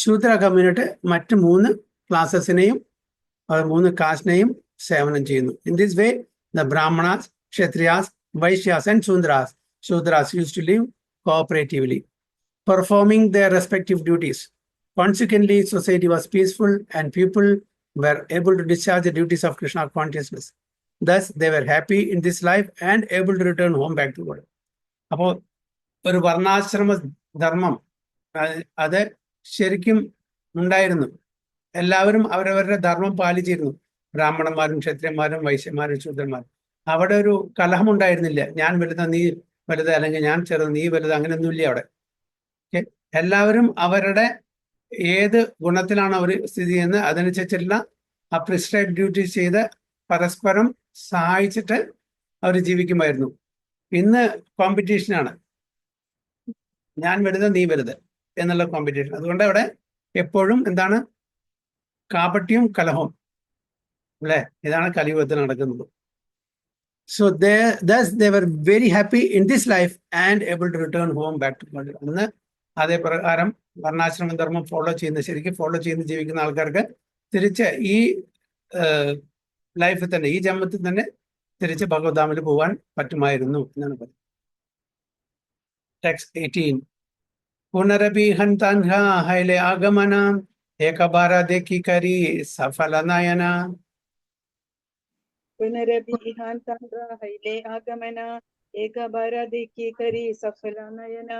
ശൂദ്ര കമ്മ്യൂണിറ്റി മറ്റ് 3 ക്ലാസസിനെയും 3 കാസ്റ്റിനെയും സേവനം ചെയ്യുന്നു. In this way, the Brahmanas, Kshatriyas, Vaishyas and Shudras used to live cooperatively, performing their respective duties. Consequently, society was peaceful and people were able to discharge the duties of Krishna consciousness. Thus, they were happy in this life and able to return home back to God. അപ്പോൾ ഒരു വർണ്ണാശ്രമ ധർമ്മം അത് ശരിക്കും ഉണ്ടായിരുന്നു. എല്ലാവരും അവരവരുടെ ധർമ്മം പാലിച്ചിരുന്നു. ബ്രാഹ്മണന്മാരും ക്ഷത്രിയന്മാരും വൈശ്യന്മാരും ശൂദ്രന്മാരും. അവിടെ ഒരു കലഹം ഉണ്ടായിരുന്നില്ല. ഞാൻ വലുത്, നീ വലുത്, അല്ലെങ്കിൽ ഞാൻ ചെറുത്, നീ വലുത്, അങ്ങനെയൊന്നുമില്ല അവിടെ. എല്ലാവരും അവരുടെ ഏത് ഗുണത്തിലാണ് അവർ സ്ഥിതി ചെയ്യുന്നത് അതനുസരിച്ചുള്ള ആ പ്രിസ്ക്രൈബ് ഡ്യൂട്ടി ചെയ്ത് പരസ്പരം സഹായിച്ചിട്ട് അവർ ജീവിക്കുമായിരുന്നു. ഇന്ന് കോമ്പറ്റീഷനാണ്, ഞാൻ വലുത് നീ വലുത് എന്നുള്ള കോമ്പറ്റീഷൻ. അതുകൊണ്ട് അവിടെ എപ്പോഴും എന്താണ്? കാപട്യവും കലഹവും, അല്ലേ? ഇതാണ് കലിയുഗത്തിൽ നടക്കുന്നത്. So thus they were very happy in this life and able to return home back to God. അന്ന് അതേ പ്രകാരം വർണ്ണാശ്രമ ധർമ്മം ശരിക്കും ഫോളോ ചെയ്യുന്ന ജീവിക്കുന്ന ആൾക്കാർക്ക് തിരിച്ച് ഈ ലൈഫിൽ തന്നെ, ഈ ജന്മത്തിൽ തന്നെ തിരിച്ച് ഭഗവദ്ധാമിൽ പോകാൻ പറ്റുമായിരുന്നു എന്നാണ് പറയുന്നത്. ടെക്സ്റ്റ് 18. പുനരപി ഹന്താൻഹ ഹൈലെ ആഗമന ഏകബാര ദേക്കി കരി സഫല നയന. പുനരഭിഹാൻ താണ്ഡ ഹൈലേ ആഗമന ഏകബാര ദേക്കി കരി സഫല Nayana.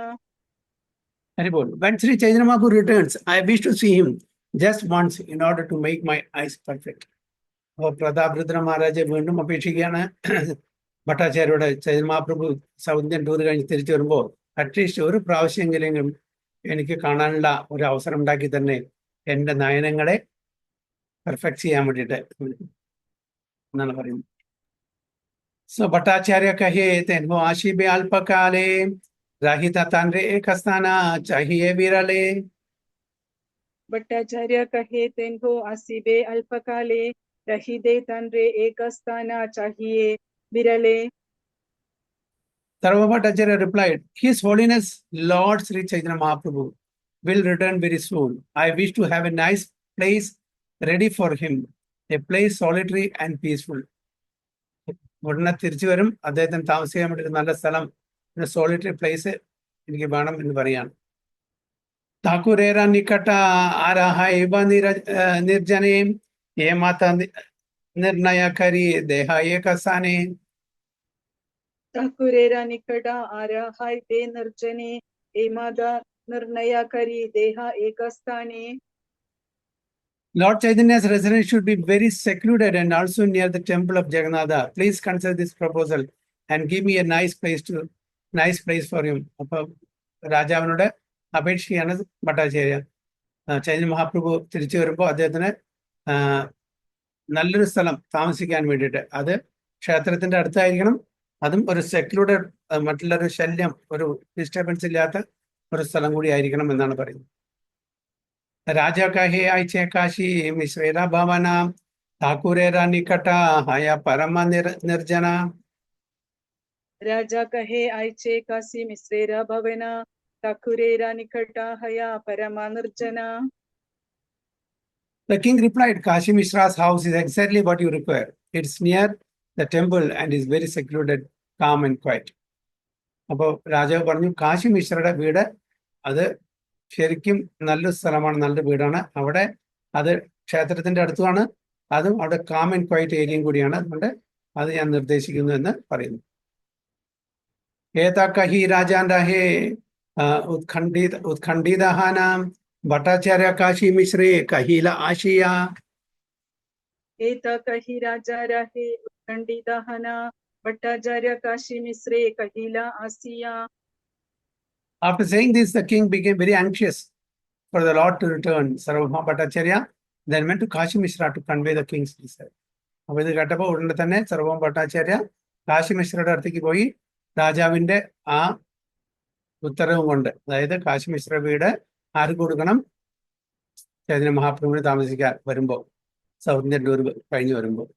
When Sri Chaitanya Mahaprabhu returns, I wish to see him just once in order to make my eyes perfect. അപ്പോൾ പ്രതാപരുദ്ര മഹാരാജെ വീണ്ടും അപേക്ഷിക്കുകയാണ്, ഭട്ടാചാര്യയുടെ Chaitanya Mahaprabhu south Indian tour കഴിഞ്ഞ് തിരിച്ചു വരുമ്പോൾ അറ്റ്ലീസ്റ്റ് ഒരു പ്രാവശ്യമെങ്കിലും എനിക്ക് കാണാനുള്ള ഒരു അവസരം ഉണ്ടാക്കി തന്നെ എൻ്റെ നയനങ്ങളെ പെർഫെക്റ്റ് ചെയ്യാൻ വേണ്ടിയിട്ട് എന്നാണ് പറയുന്നത്. സോ ഭട്ടാചാര്യ കഹേ തെൻഹോ ആശിബെ അല്പകാലേ राहिता तांड्रे एक स्थाना चाहिए विरले. भट्टाचार्य कहे तेन्हो आसीबे अल्पकाले रहिदे तांड्रे एक स्थाना चाहिए विरले. Sarvabhauma Bhattacharya replied, His Holiness Lord Sri Chaitanya Mahaprabhu will return very soon. I wish to have a nice place ready for him, a place solitary and peaceful. ഉടനെ തിരിച്ചു വരും, അദ്ദേഹത്തിന് താമസിക്കാൻ വേണ്ടി ഒരു നല്ല സ്ഥലം, സോളിറ്ററി പ്ലേസ് എനിക്ക് വേണം എന്ന് പറയാണ്. താക്കൂരേര നിക്കട്ട ആരാഹ ഇവ നിർജനേ ഏ മാത നിർണയകരി ദേഹ ഏകസാനേ. താക്കൂരേര നിക്കട്ട ആരാഹ ഇവ നിർജനേ ഏ മാത നിർണയകരി ദേഹ ഏകസ്ഥാനേ. Lord Chaitanya's residence should be very secluded and also near the temple of Jagannatha. Please consider this proposal and give me a nice place for him. അപ്പോൾ രാജാവിനോട് അപേക്ഷിക്കുകയാണ് ഭട്ടാചാര്യ. ചൈതന്യ മഹാപ്രഭു തിരിച്ചു വരുമ്പോൾ അദ്ദേഹത്തിന് നല്ലൊരു സ്ഥലം താമസിക്കാൻ വേണ്ടിയിട്ട്, അത് ക്ഷേത്രത്തിന്റെ അടുത്തായിരിക്കണം, അതും ഒരു സെക്ലൂഡഡ്, മറ്റുള്ളൊരു ശല്യം, ഒരു ഡിസ്റ്റർബൻസ് ഇല്ലാത്ത ഒരു സ്ഥലം കൂടി ആയിരിക്കണം എന്നാണ് പറയുന്നത്. രാജാ കഹേ ആയിച്ചേ കാശി മിശ്രേര ഭവന ഠാക്കുരേര നിക്കട്ട ഹയ പരമ നിർജന. राजा कहे आयचे काशी मिश्रेरा भवना ठाकुरेरा निकटा हया परमा निर्जना. The king replied, Kashi Mishra's house is exactly what you require. It's near the temple and is very secluded, calm and quiet. അപ്പോൾ രാജാവ് പറഞ്ഞു, കാശി മിശ്രയുടെ വീട് അത് ശരിക്കും നല്ലൊരു സ്ഥലമാണ്, നല്ല വീടാണ്. അവിടെ അത് ക്ഷേത്രത്തിന്റെ അടുത്തുമാണ്, അതും അവിടെ കാം ആൻഡ് ക്വൈറ്റ് ഏരിയയും കൂടിയാണ്. അതുകൊണ്ട് അത് ഞാൻ നിർദ്ദേശിക്കുന്നു എന്ന് പറയുന്നു. ഏതാ കഹി രാജാന്റെ ഹേ ഉത്ഖണ്ഡിതഹാനാം ഭട്ടാചാര്യ കാശി മിശ്രേ കഹീല ആശിയ. एता कही राजा रहे उत्खंडितहना भट्टाचार्य काशी मिश्रे कहिला आसिया. After saying this, the king became very anxious for the Lord to return. Sarvabhauma Bhattacharya then went to Kashi Mishra to convey the king's desire. അപ്പോൾ ഇത് കേട്ടപ്പോൾ ഉടനെ തന്നെ സർവഭൗമ ഭട്ടാചാര്യ കാശി മിശ്രയുടെ അടുത്തേക്ക് പോയി രാജാവിന്റെ ആ ഉത്തരവും കൊണ്ട്, അതായത് കാശി മിശ്ര വീട് ആർക്ക് കൊടുക്കണം? ചൈതന്യ മഹാപ്രഭുവിന് താമസിക്കാൻ വരുമ്പോൾ, സൗത്ത് ഇന്ത്യൻ ടൂർ കഴിഞ്ഞ് വരുമ്പോൾ.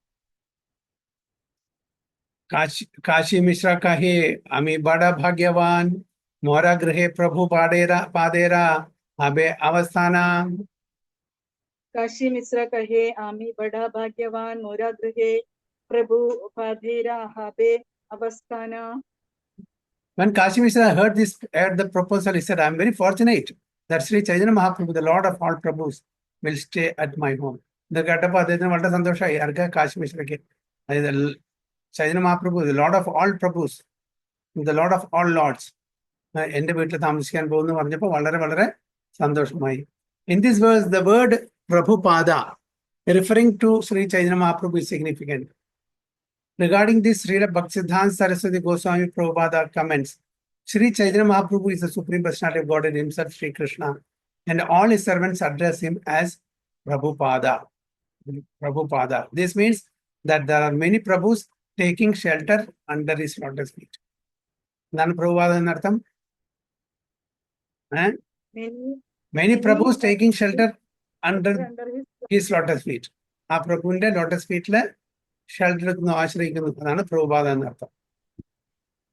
കാശി മിശ്ര കഹേ അമി ബഡ ഭാഗ്യവാൻ മോരാ ഗൃഹേ പ്രഭു പാദേര അബേ അവസ്ഥാന. काशी मिश्र कहे आमी बड़ा भाग्यवान मोरा गृहे प्रभु पाधेरा हाबे अवस्थाना. When Kashi Mishra heard the proposal, he said, I am very fortunate that Sri Chaitanya Mahaprabhu, the Lord of all Prabhus, will stay at my home. ഇത് കേട്ടപ്പോൾ അദ്ദേഹത്തിന് വളരെ സന്തോഷമായി. ആർക്ക്? കാശി മിശ്രയ്ക്ക്. അതായത് Chaitanya Mahaprabhu, the Lord of all Prabhus, the Lord of all Lords, എന്റെ വീട്ടിൽ താമസിക്കാൻ പോകുന്നു പറഞ്ഞപ്പോൾ വളരെ വളരെ സന്തോഷമായി. In this verse, the word Prabhupada, referring to Sri Chaitanya Mahaprabhu, is significant. Regarding this, Srila Bhaktisiddhanta Saraswati Goswami Prabhupada comments, Sri Chaitanya Mahaprabhu is the Supreme Personality of Godhead himself, Sri Krishna, and all his servants address him as Prabhupada. Prabhupada. This means that there are many Prabhus taking shelter under his lotus feet. Then Prabhupada എന്നർത്ഥം, many Prabhus taking shelter under his lotus feet. ആ പ്രഭുവിന്റെ lotus ഫീറ്റില് shelter എടുക്കുന്നു, ആശ്രയിക്കുന്നു. അതാണ് പ്രഭുപാദ എന്നർത്ഥം.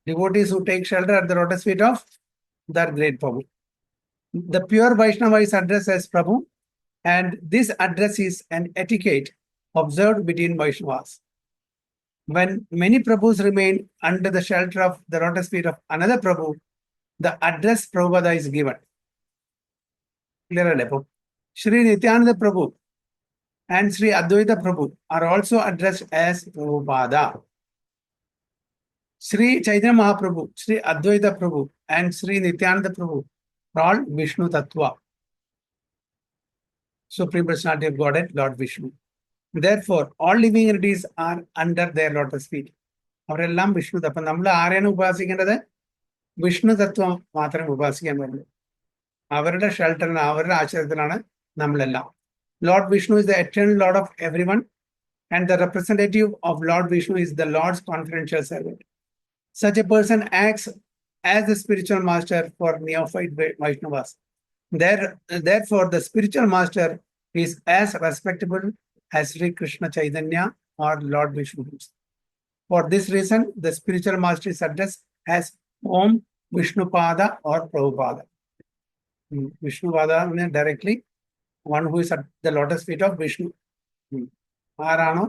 Devotees who take shelter at the lotus feet of that great Prabhu. The pure Vaishnava is addressed as Prabhu, and this address is an etiquette observed between Vaishnavas. When many Prabhus remain under the shelter of the lotus feet of another Prabhu, the address Prabhupada is given. Clear അല്ലേ? അപ്പോൾ Sri Nityananda Prabhu and Sri Advaita Prabhu are also addressed as Prabhupada. Sri Chaitanya Mahaprabhu, Sri Advaita Prabhu, and Sri Nityananda Prabhu are all Vishnu Tattva, Supreme Personality of Godhead, Lord Vishnu. Therefore, all living entities are under their lotus feet. അവരെല്ലാം വിഷ്ണു തത്വം. നമ്മൾ ആരെയാണ് ഉപാസിക്കേണ്ടത്? വിഷ്ണു തത്വം മാത്രമേ ഉപാസിക്കാൻ പറ്റുള്ളൂ. അവരുടെ ഷെൽട്ടറിന്, അവരുടെ ആശ്രയത്തിലാണ് നമ്മളെല്ലാം. Lord Vishnu is the eternal Lord of everyone, and the representative of Lord Vishnu is the Lord's confidential servant. Such a person acts as the spiritual master for neophyte Vaishnavas. Therefore, the spiritual master is as respectable as Sri Krishna Chaitanya or Lord Vishnu. For this reason, the spiritual master is addressed as Om Vishnupada or Prabhupada. Vishnupada means directly one who is at the lotus feet of Vishnu. ആരാണോ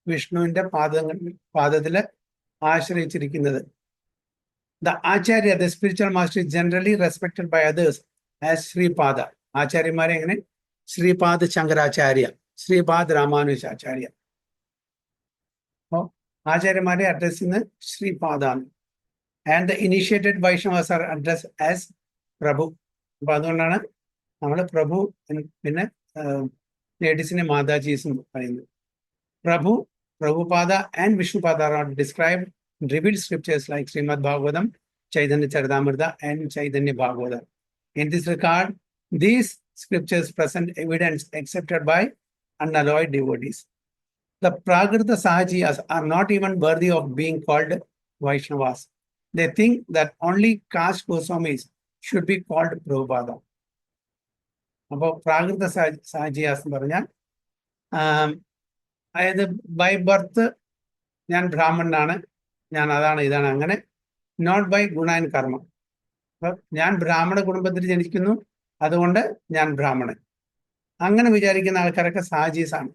വിഷ്ണുവിന്റെ പാദത്തില് ആശ്രയിച്ചിരിക്കുന്നത്. The Acharya, the spiritual master, is generally respected by others as Sripada. ആചാര്യന്മാരെ എങ്ങനെ? Shripad Shankaracharya, Shripad Ramanujacharya. ആചാര്യന്മാരെ address ചെയ്യുന്നത് ശ്രീപാദാണ്. And the initiated Vaishnavas are addressed as Prabhu. അപ്പൊ അതുകൊണ്ടാണ് നമ്മൾ പ്രഭു പിന്നെ ലേഡീസിനെ മാതാജീസ് പറയുന്നത്. പ്രഭു, Prabhupada and Vishnupada are described in revealed scriptures like Srimad Bhagavatam, Chaitanya Charitamrita, and Chaitanya Bhagavata. In this regard, these scriptures present evidence accepted by unalloyed devotees. The Prakrita Sahajiyas are not even worthy of being called Vaishnavas. They think that only caste Goswamis should be called Prabhupada. അപ്പോൾ പ്രാകൃത സഹജിയാസ് എന്ന് പറഞ്ഞാൽ അതായത് by birth ഞാൻ ബ്രാഹ്മണനാണ്, ഞാൻ അതാണ് ഇതാണ് അങ്ങനെ, നോട്ട് ബൈ ഗുണ ആൻഡ് കർമ്മ. അപ്പൊ ഞാൻ ബ്രാഹ്മണ കുടുംബത്തിൽ ജനിക്കുന്നു, അതുകൊണ്ട് ഞാൻ ബ്രാഹ്മണൻ, അങ്ങനെ വിചാരിക്കുന്ന ആൾക്കാരൊക്കെ സാജീസ് ആണ്.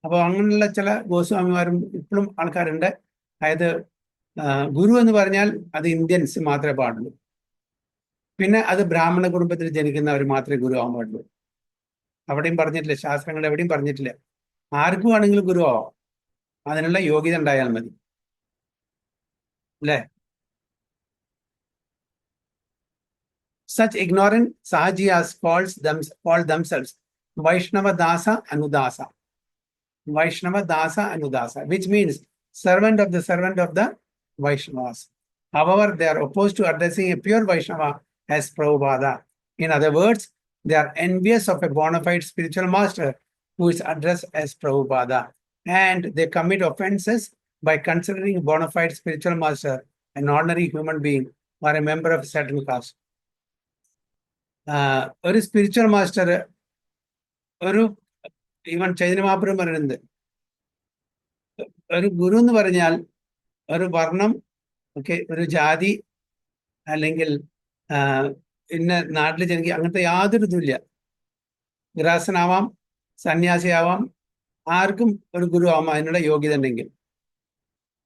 അപ്പോൾ അങ്ങനെയുള്ള ചില ഗോസ്വാമിമാരും ഇപ്പോഴും ആൾക്കാരുണ്ട്. അതായത് ഗുരു എന്ന് പറഞ്ഞാൽ അത് ഇന്ത്യൻസ് മാത്രമേ പാടുള്ളൂ, പിന്നെ അത് ബ്രാഹ്മണ കുടുംബത്തിൽ ജനിക്കുന്നവർ മാത്രമേ ഗുരു ആവാൻ പാടുള്ളൂ. അവിടെയും പറഞ്ഞിട്ടില്ല, ശാസ്ത്രങ്ങൾ എവിടെയും പറഞ്ഞിട്ടില്ല. ആർക്കും ആണെങ്കിലും ഗുരു ആവാം, അതിനുള്ള യോഗ്യത ഉണ്ടായാൽ മതി, അല്ലേ? Such ignorant Sahajiyas call themselves Vaishnava Dasa Anudasa. Vaishnava Dasa Anudasa, which means servant of the Vaishnavas. However, they are opposed to addressing a pure Vaishnava as Prabhupada. In other words, they are envious of a bona fide spiritual master who is addressed as Prabhupada. And they commit offenses by considering a bona fide spiritual master an ordinary human being or a member of a certain caste. ഒരു spiritual master, ഒരു even Chaitanya Mahaprabhu പറയുന്നത്, ഒരു ഗുരു എന്ന് പറഞ്ഞാൽ ഒരു വർണ്ണം, okay, ഒരു ജാതി, അല്ലെങ്കിൽ ഇന്ന നാട്ടിൽ ജനിക്കുക, അങ്ങനത്തെ യാതൊരു ഇതുമില്ല. ഗൃഹസ്ഥനാവാം, സന്യാസിയാവാം, ആർക്കും ഒരു ഗുരു ആവാം അതിനുള്ള യോഗ്യത ഉണ്ടെങ്കിൽ.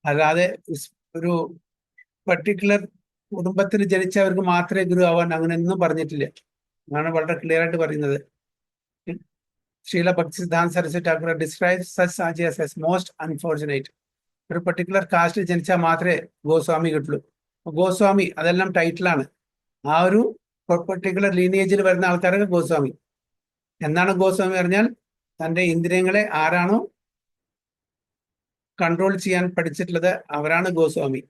അല്ലാതെ ഒരു പർട്ടിക്കുലർ കുടുംബത്തിൽ ജനിച്ചവർക്ക് മാത്രമേ ഗുരു ആവാൻ അങ്ങനെയൊന്നും പറഞ്ഞിട്ടില്ല. അതാണ് വളരെ ക്ലിയർ ആയിട്ട് പറയുന്നത്. Srila Bhaktisiddhanta Saraswati Thakur describes such sahajiyas as most unfortunate. ഒരു പർട്ടിക്കുലർ കാസ്റ്റിൽ ജനിച്ചാൽ മാത്രമേ ഗോസ്വാമി കിട്ടുള്ളൂ. ഗോസ്വാമി അതെല്ലാം ടൈറ്റിലാണ്. ആ ഒരു പർട്ടിക്കുലർ ലീനിയേജിൽ വരുന്ന ആൾക്കാരൊക്കെ ഗോസ്വാമി. എന്താണ് ഗോസ്വാമി പറഞ്ഞാൽ? തൻ്റെ ഇന്ദ്രിയങ്ങളെ ആരാണോ കൺട്രോൾ ചെയ്യാൻ പഠിച്ചിട്ടുള്ളത് അവരാണ് ഗോസ്വാമി.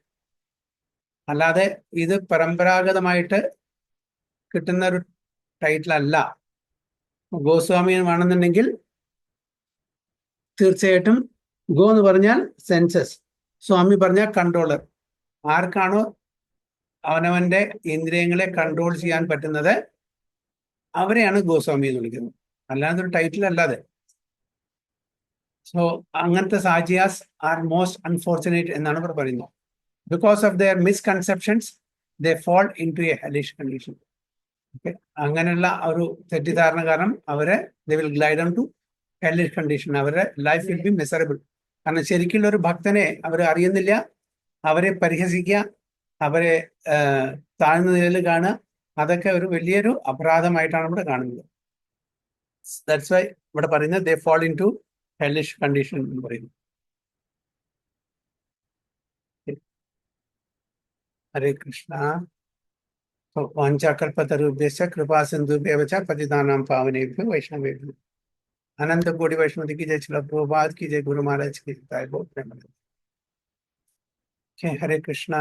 അല്ലാതെ ഇത് പരമ്പരാഗതമായിട്ട് കിട്ടുന്ന ഒരു ടൈറ്റിൽ അല്ല. ഗോസ്വാമി വേണമെന്നുണ്ടെങ്കിൽ തീർച്ചയായിട്ടും ഗോ എന്ന് പറഞ്ഞാൽ സെൻസസ്, സ്വാമി പറഞ്ഞാൽ കൺട്രോളർ. ആർക്കാണോ അവനവന്റെ ഇന്ദ്രിയങ്ങളെ കൺട്രോൾ ചെയ്യാൻ പറ്റുന്നത് അവരെയാണ് ഗോസ്വാമി എന്ന് വിളിക്കുന്നത്, അല്ലാതെ ഒരു ടൈറ്റിൽ അല്ലാതെ. സോ അങ്ങനത്തെ സാജിയാസ് ആർ മോസ്റ്റ് അൺഫോർച്ചുനേറ്റ് എന്നാണ് ഇവിടെ പറയുന്നത്. Because of their misconceptions, they fall into a hellish condition. Okay. അങ്ങനെയുള്ള ഒരു തെറ്റിദ്ധാരണ കാരണം അവരെ they will glide on to hellish condition. അവരുടെ ലൈഫ് will be miserable. കാരണം ശരിക്കുള്ള ഒരു ഭക്തനെ അവർ അറിയുന്നില്ല, അവരെ പരിഹസിക്കുക, അവരെ താഴ്ന്ന നിലയിൽ കാണുക, അതൊക്കെ ഒരു വലിയൊരു അപരാധമായിട്ടാണ് ഇവിടെ കാണുന്നത്. That's why ഇവിടെ പറയുന്നത് they fall into hellish condition എന്ന് പറയുന്നു. ഹരേ കൃഷ്ണ. വാഞ്ചാകൽപതരുഭ്യശ്ച കൃപാ സിന്ധുഭ്യവ ച പതിതാനാം പാവനേഭ്യോ വൈഷ്ണവേഭ്യോ. अनंत कोटि वैष्णव की जय, श्रील प्रभुपाद की जय, गुरु महाराज की जय। बहुत प्रेम। हरे कृष्णा।